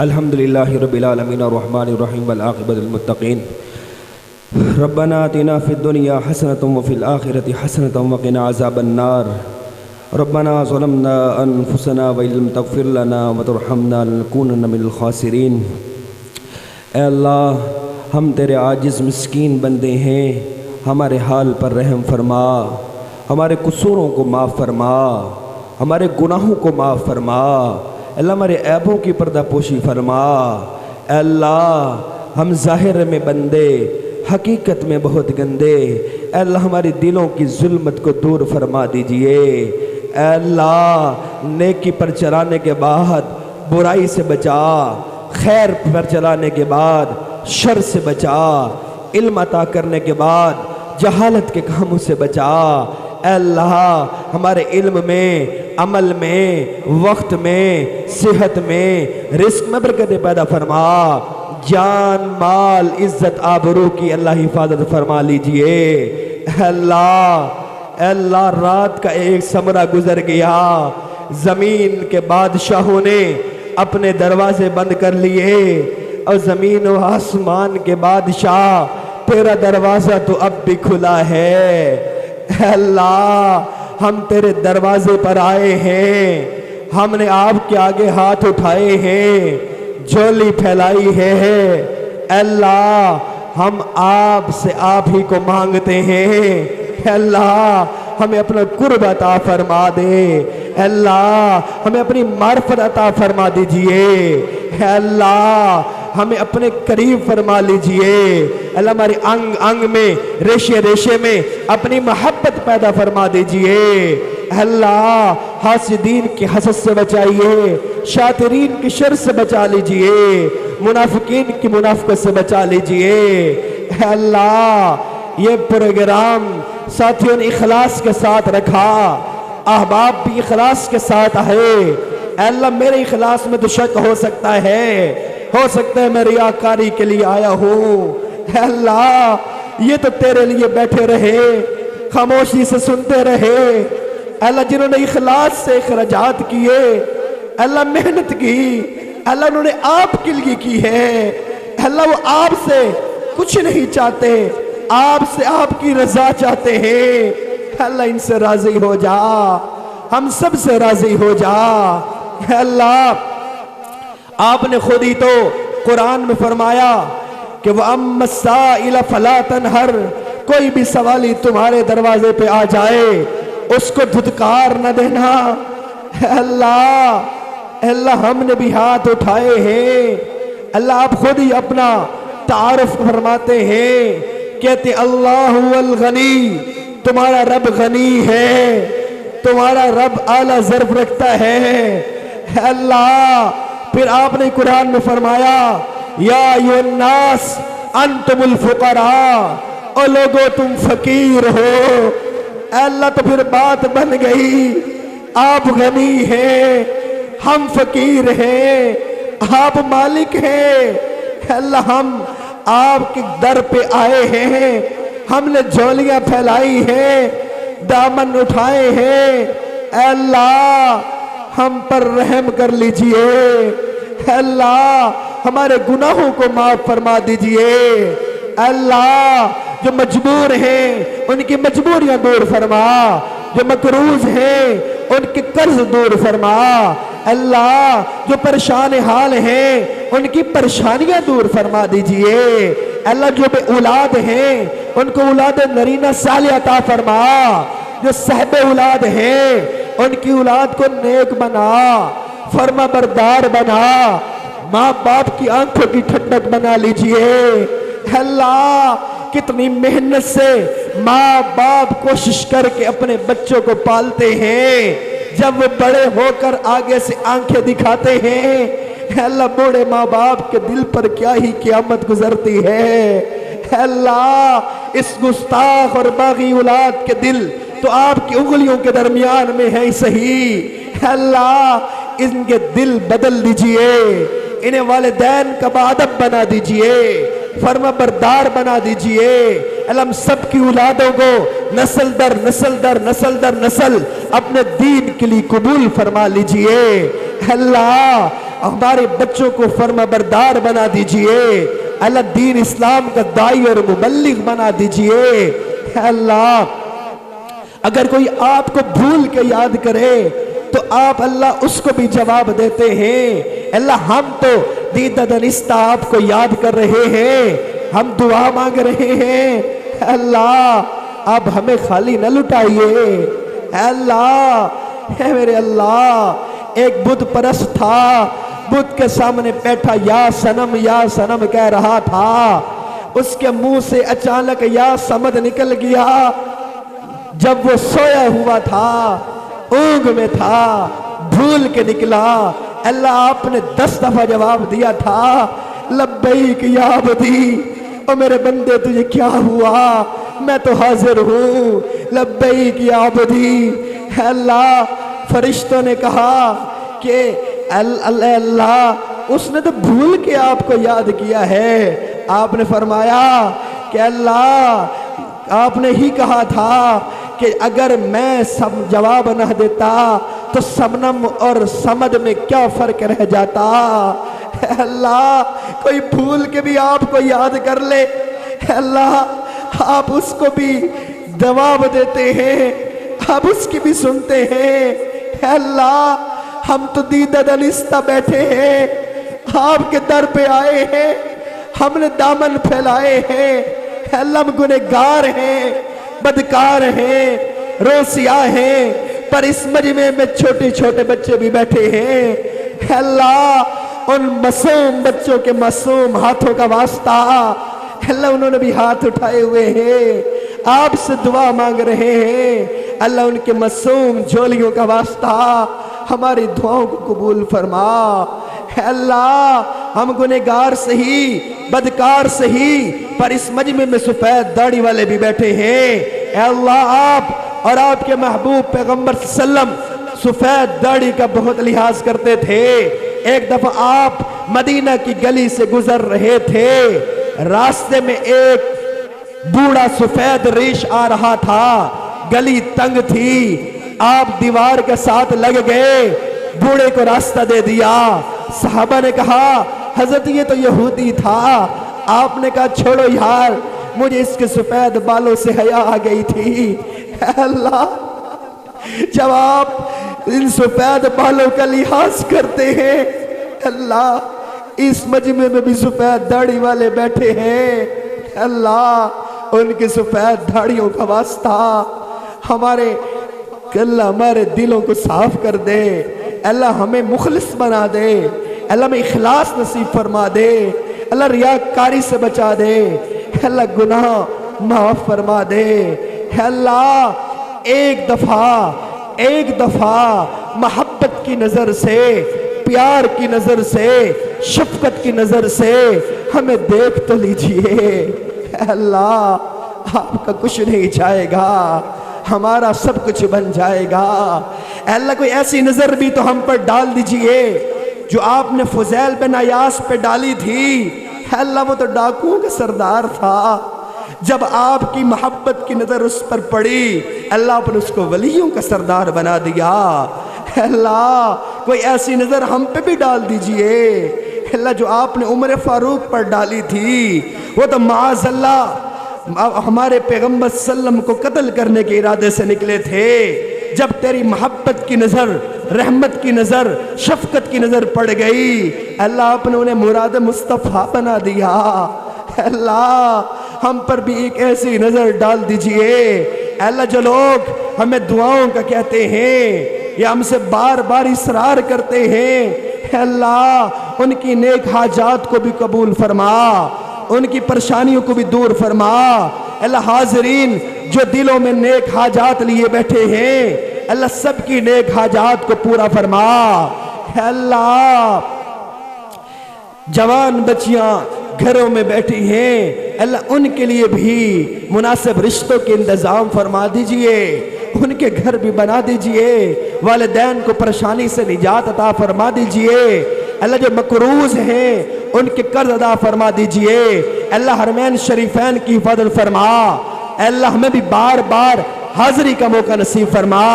الحمدللہ رب العالمین الرحمن الرحیم والعاقبۃ للمتقین۔ ربنا آتنا فی الدنیا حسنۃ وفی الآخرۃ حسنۃ وقنا عذاب النار۔ ربنا ظلمنا انفسنا وان لم تغفر لنا وترحمنا لنکونن من الخاسرین۔ اے اللہ، ہم تیرے عاجز مسکین بندے ہیں، ہمارے حال پر رحم فرما، ہمارے قصوروں کو معاف فرما، ہمارے گناہوں کو معاف فرما۔ اللہ ہمارے عیبوں کی پردہ پوشی فرما۔ اے اللہ، ہم ظاہر میں بندے، حقیقت میں بہت گندے۔ اے اللہ، ہمارے دلوں کی ظلمت کو دور فرما دیجئے۔ اے اللہ، نیکی پر چلانے کے بعد برائی سے بچا، خیر پر چلانے کے بعد شر سے بچا، علم عطا کرنے کے بعد جہالت کے کاموں سے بچا۔ اے اللہ، ہمارے علم میں، عمل میں، وقت میں، صحت میں، رزق میں برکت پیدا فرما۔ جان، مال، عزت، آبرو کی اللہ حفاظت فرما لیجئے۔ اے اللہ، رات کا ایک سمرہ گزر گیا، زمین کے بادشاہوں نے اپنے دروازے بند کر لیے، اور زمین و آسمان کے بادشاہ تیرا دروازہ تو اب بھی کھلا ہے۔ اے اللہ، ہم تیرے دروازے پر آئے ہیں، ہم نے آپ کے آگے ہاتھ اٹھائے ہیں، جھولی پھیلائی ہے۔ اے اللہ، ہم آپ سے آپ ہی کو مانگتے ہیں۔ اے اللہ، ہمیں اپنا قرب عطا فرما دے۔ اے اللہ، ہمیں اپنی معرفت عطا فرما دیجئے۔ اے اللہ، ہمیں اپنے قریب فرما لیجئے۔ اللہ، ہمارے انگ انگ میں، ریشے ریشے میں اپنی محبت پیدا فرما دیجئے۔ اے اللہ، حاسدین کی حسد سے بچائیے، شاطرین کی شر سے بچا لیجئے، منافقین کی منافقت سے بچا لیجئے۔ اے اللہ، یہ پروگرام ساتھیوں نے اخلاص کے ساتھ رکھا، احباب بھی اخلاص کے ساتھ آئے۔ اے اللہ، میرے اخلاص میں تو شک ہو سکتا ہے میں ریاکاری کے لیے آیا ہوں۔ اے اللہ، یہ تو تیرے لیے بیٹھے رہے، خاموشی سے سنتے رہے۔ اے اللہ، جنہوں نے اخلاص سے اخراجات کیے، اے اللہ محنت کی، اے اللہ انہوں نے آپ کے لیے کی ہے۔ اے اللہ، وہ آپ سے کچھ نہیں چاہتے، آپ سے آپ کی رضا چاہتے ہیں۔ اے اللہ، ان سے راضی ہو جا، ہم سب سے راضی ہو جا۔ اے اللہ، آپ نے خود ہی تو قرآن میں فرمایا کہ وَأَمَّا السَّائِلَ فَلَا تَنْهَرْ، کوئی بھی سوالی تمہارے دروازے پہ آ جائے اس کو دھتکار نہ دینا۔ اے اللہ، ہم نے بھی ہاتھ اٹھائے ہیں۔ اللہ، آپ خود ہی اپنا تعارف فرماتے ہیں، کہتے اللہ الغنی، تمہارا رب غنی ہے، تمہارا رب اعلیٰ ظرف رکھتا ہے۔ اے اللہ، پھر آپ نے قرآن میں فرمایا یا ایھا الناس انتم الفقراء، او لوگو تم فقیر ہو۔ اے اللہ، تو پھر بات بن گئی، آپ غنی ہیں، ہم فقیر ہیں، آپ مالک ہیں۔ اے اللہ، ہم آپ کے در پہ آئے ہیں، ہم نے جھولیاں پھیلائی ہیں، دامن اٹھائے ہیں۔ اے اللہ، ہم پر رحم کر لیجئے۔ اے اللہ، ہمارے گناہوں کو معاف فرما دیجئے۔ اے اللہ، جو مجبور ہیں ان کی مجبوریاں دور فرما، جو مقروض ہیں ان کے قرض دور فرما۔ اللہ، جو پریشان حال ہیں ان کی پریشانیاں دور فرما دیجئے۔ اللہ، جو بے اولاد ہیں ان کو اولاد نرینہ صالحہ عطا فرما، جو صاحب اولاد ہیں ان کی اولاد کو نیک بنا، فرما بردار بنا، ماں باپ کی آنکھوں کی ٹھنڈک بنا لیجئے۔ اللہ، کتنی محنت سے ماں باپ کوشش کر کے اپنے بچوں کو پالتے ہیں، جب وہ بڑے ہو کر آگے سے آنکھیں دکھاتے ہیں، اللہ، بوڑھے ماں باپ کے دل پر کیا ہی قیامت گزرتی ہے۔ اللہ، اس گستاخ اور باغی اولاد کے دل تو آپ کی انگلیوں کے درمیان میں ہے صحیح۔ اللہ، ان کے دل بدل دیجئے، انہیں والدین کا باادب بنا دیجئے، فرما بردار بنا دیجئے۔ اللہ ہم سب کی اولادوں کو نسل در نسل در نسل در نسل اپنے دین کے لیے قبول فرما لیجئے۔ اللہ ہمارے بچوں کو فرما بردار بنا دیجئے۔ اللہ دین اسلام کا داعی اور مبلغ بنا دیجئے۔ اللہ اگر کوئی آپ کو بھول کے یاد کرے تو آپ اللہ اس کو بھی جواب دیتے ہیں۔ اللہ ہم تو دیدہ دانستہ آپ کو یاد کر رہے ہیں، ہم دعا مانگ رہے ہیں۔ اللہ آپ ہمیں خالی نہ لٹائیے۔ اللہ اے میرے اللہ، ایک بت پرست تھا، بت کے سامنے بیٹھا یا سنم کہہ رہا تھا، اس کے منہ سے اچانک یا سمد نکل گیا۔ جب وہ سویا ہوا تھا، اونگ میں تھا، بھول کے نکلا۔ اللہ آپ نے 10 دفعہ جواب دیا تھا، لبیک یا عبدی، او میرے بندے تجھے کیا ہوا؟ میں تو حاضر ہوں، لبیک یا عبدی۔ اللہ فرشتوں نے کہا کہ اللہ اس نے تو بھول کے آپ کو یاد کیا ہے۔ آپ نے فرمایا کہ اللہ آپ نے ہی کہا تھا کہ اگر میں سب جواب نہ دیتا تو سمنم اور سمد میں کیا فرق رہ جاتا۔ اللہ کوئی بھول کے بھی آپ کو یاد کر لے، اللہ آپ اس کو بھی جواب دیتے ہیں، آپ اس کی بھی سنتے ہیں۔ اللہ ہم تو دیدہ دانستہ بیٹھے ہیں، آپ کے در پہ آئے ہیں، ہم نے دامن پھیلائے ہیں۔ اللہ ہم گنہگار ہیں، بدکار ہیں، روسیاہ ہیں، پر اس مجمع میں چھوٹے چھوٹے بچے بھی بیٹھے ہیں۔ اللہ ان معصوم بچوں کے معصوم ہاتھوں کا واسطہ، اللہ انہوں نے بھی ہاتھ اٹھائے ہوئے ہیں، آپ سے دعا مانگ رہے ہیں۔ اللہ ان کے معصوم جھولیوں کا واسطہ ہماری دعاؤں کو قبول فرما۔ اللہ ہم گنہگار سہی، بدکار سہی، پر اس مجمع میں سفید داڑھی والے بھی بیٹھے ہیں۔ اے اللہ آپ اور آپ کے محبوب پیغمبر صلی اللہ علیہ وسلم سفید داڑھی کا بہت لحاظ کرتے تھے۔ ایک دفعہ آپ مدینہ کی گلی سے گزر رہے تھے، راستے میں ایک بوڑھا سفید ریش آ رہا تھا، گلی تنگ تھی، آپ دیوار کے ساتھ لگ گئے، بوڑھے کو راستہ دے دیا۔ صحابہ نے کہا حضرت یہ تو یہودی تھا۔ آپ نے کہا چھوڑو یار، مجھے اس کے سفید بالوں سے حیا آ گئی تھی۔ اللہ جب آپ ان سفید بالوں کا لحاظ کرتے ہیں، اللہ اس مجمع میں بھی سفید داڑھی والے بیٹھے ہیں، اللہ ان کے سفید داڑھیوں کا واسطہ ہمارے اللہ ہمارے دلوں کو صاف کر دے۔ اللہ ہمیں مخلص بنا دے، اللہ ہمیں اخلاص نصیب فرما دے، اللہ ریاکاری سے بچا دے، اللہ گناہ معاف فرما دے۔ اللہ ایک دفعہ محبت کی نظر سے، پیار کی نظر سے، شفقت کی نظر سے ہمیں دیکھ تو لیجئے۔ اللہ آپ کا کچھ نہیں جائے گا، ہمارا سب کچھ بن جائے گا۔ اللہ کوئی ایسی نظر بھی تو ہم پر ڈال دیجئے جو آپ نے فضیل بن عیاض پہ ڈالی تھی۔ اللہ وہ تو ڈاکوؤں کا سردار تھا، جب آپ کی محبت کی نظر اس پر پڑی، اللہ آپ نے اس کو ولیوں کا سردار بنا دیا۔ اللہ کوئی ایسی نظر ہم پہ بھی ڈال دیجئے۔ اللہ جو آپ نے عمر فاروق پر ڈالی تھی، وہ تو معاذ اللہ ہمارے پیغمبر صلی اللہ علیہ وسلم کو قتل کرنے کے ارادے سے نکلے تھے۔ جب تیری محبت کی نظر، رحمت کی نظر، شفقت کی نظر پڑ گئی، اللہ آپ نے انہیں مراد مصطفیٰ بنا دیا۔ اللہ ہم پر بھی ایک ایسی نظر ڈال دیجئے۔ اللہ جو لوگ ہمیں دعاؤں کا کہتے ہیں یا ہم سے بار بار اصرار کرتے ہیں، اللہ ان کی نیک حاجات کو بھی قبول فرما، ان کی پریشانیوں کو بھی دور فرما۔ اللہ حاضرین جو دلوں میں نیک حاجات لیے بیٹھے ہیں، اللہ سب کی نیک حاجات کو پورا فرما۔ اللہ جوان بچیاں گھروں میں بیٹھی ہیں، اللہ ان کے لیے بھی مناسب رشتوں کے انتظام فرما دیجئے، ان کے گھر بھی بنا دیجئے، والدین کو پریشانی سے نجات عطا فرما دیجئے۔ اللہ جو مقروض ہیں ان کے قرض ادا فرما دیجئے۔ اللہ حرمین شریفین کی حفاظت فرما، اے اللہ ہمیں بھی بار بار حاضری کا موقع نصیب فرما،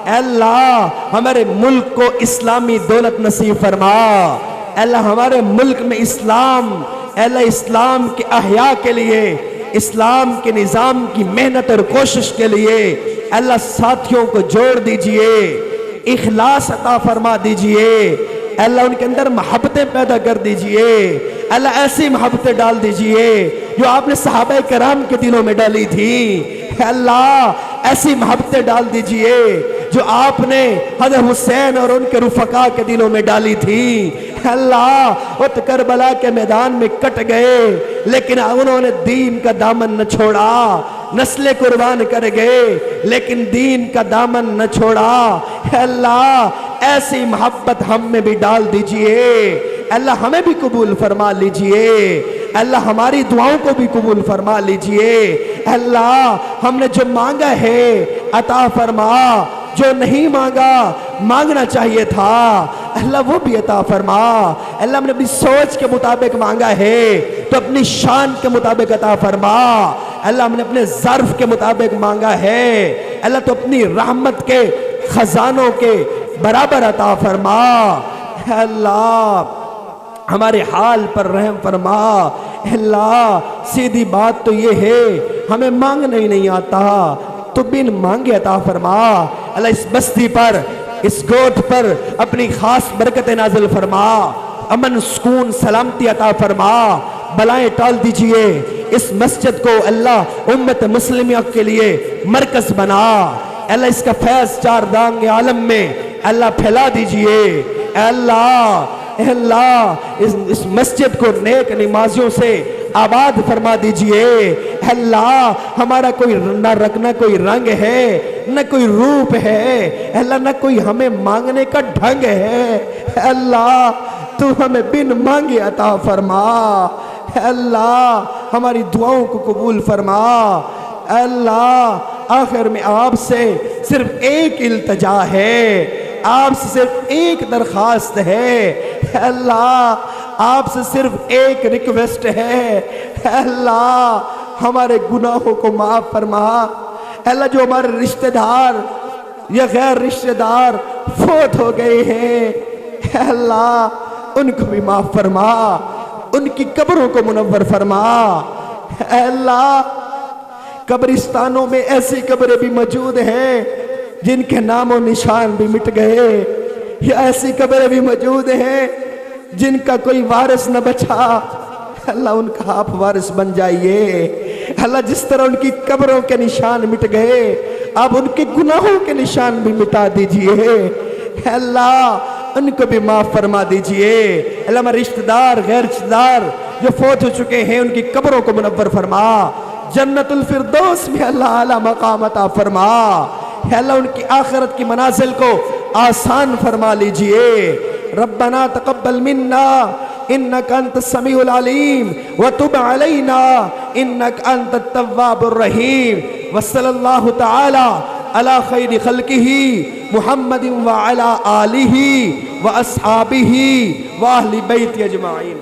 اے اللہ ہمارے ملک کو اسلامی دولت نصیب فرما، اے اللہ ہمارے ملک میں اسلام، اے اللہ اسلام کے احیاء کے لیے، اسلام کے نظام کی محنت اور کوشش کے لیے اے اللہ ساتھیوں کو جوڑ دیجئے، اخلاص عطا فرما دیجئے، اے اللہ ان کے اندر محبتیں پیدا کر دیجئے، اے اللہ ایسی محبتیں ڈال دیجئے جو آپ نے صحابہ کرام کے دلوں میں ڈالی تھی، اے اللہ ایسی محبتیں ڈال دیجئے جو آپ نے حضرت حسین اور ان کے رفقا کے دلوں میں ڈالی تھی، اے اللہ وہ تو کربلا کے میدان میں کٹ گئے لیکن انہوں نے دین کا دامن نہ چھوڑا، نسلیں قربان کر گئے لیکن دین کا دامن نہ چھوڑا، اے اللہ ایسی محبت ہم میں بھی ڈال دیجئے، اے اللہ ہمیں بھی قبول فرما لیجئے، اے اللہ ہماری دعاؤں کو بھی قبول فرما لیجئے، اے اللہ ہم نے جو مانگا ہے عطا فرما، جو نہیں مانگا مانگنا چاہیے تھا اللہ وہ بھی عطا فرما، اللہ ہم نے اپنی سوچ کے مطابق مانگا ہے تو اپنی شان کے مطابق عطا فرما، اللہ ہم نے اپنے ظرف کے مطابق مانگا ہے اللہ تو اپنی رحمت کے خزانوں کے برابر عطا فرما، اللہ ہمارے حال پر رحم فرما، اللہ سیدھی بات تو یہ ہے ہمیں مانگنا ہی نہیں آتا تو بن مانگے عطا فرما، اللہ اس بستی پر اس گوٹ پر اپنی خاص برکت نازل فرما، امن سکون سلامتی عطا فرما، بلائیں ٹال دیجئے، اس مسجد کو اللہ امت مسلمہ کے لیے مرکز بنا، اللہ اس کا فیض چار دانگ عالم میں اللہ پھیلا دیجئے، اے اللہ اس مسجد کو نیک نمازیوں سے آباد فرما دیجئے، اے اللہ ہمارا کوئی نہ کوئی رنگ ہے نہ کوئی روپ ہے، اے اللہ نہ کوئی ہمیں مانگنے کا ڈھنگ ہے، اے اللہ تو ہمیں بن مانگے عطا فرما، اے اللہ ہماری دعاؤں کو قبول فرما، اے اللہ آخر میں آپ سے صرف ایک التجا ہے، آپ سے صرف ایک درخواست ہے، اے اللہ آپ سے صرف ایک ریکویسٹ ہے، اے اللہ ہمارے گناہوں کو معاف فرما، اے اللہ جو ہمارے رشتہ دار یا غیر رشتہ دار فوت ہو گئے ہیں اے اللہ ان کو بھی معاف فرما، ان کی قبروں کو منور فرما، اے اللہ قبرستانوں میں ایسی قبریں بھی موجود ہیں جن کے نام و نشان بھی مٹ گئے، یا ایسی قبریں بھی موجود ہیں جن کا کوئی وارث نہ بچا، اللہ ان کا آپ وارث بن جائیے، اللہ جس طرح ان کی قبروں کے نشان مٹ گئے آپ ان کے گناہوں کے نشان بھی مٹا دیجئے، اللہ ان کو بھی معاف فرما دیجئے، اللہ ہمارے رشتہ دار غیر رشتہ دار جو فوت ہو چکے ہیں ان کی قبروں کو منور فرما، جنت الفردوس میں اللہ اعلیٰ مقام عطا فرما، اللہ ان کی آخرت کی منازل کو آسان فرما لیجئے، ربنا تقبل منا انك انت السميع العليم وتب علينا انك انت التواب الرحيم، وصلى الله تعالى على خير خلقه محمد وعلى آله واصحابه واهل بيته اجمعين۔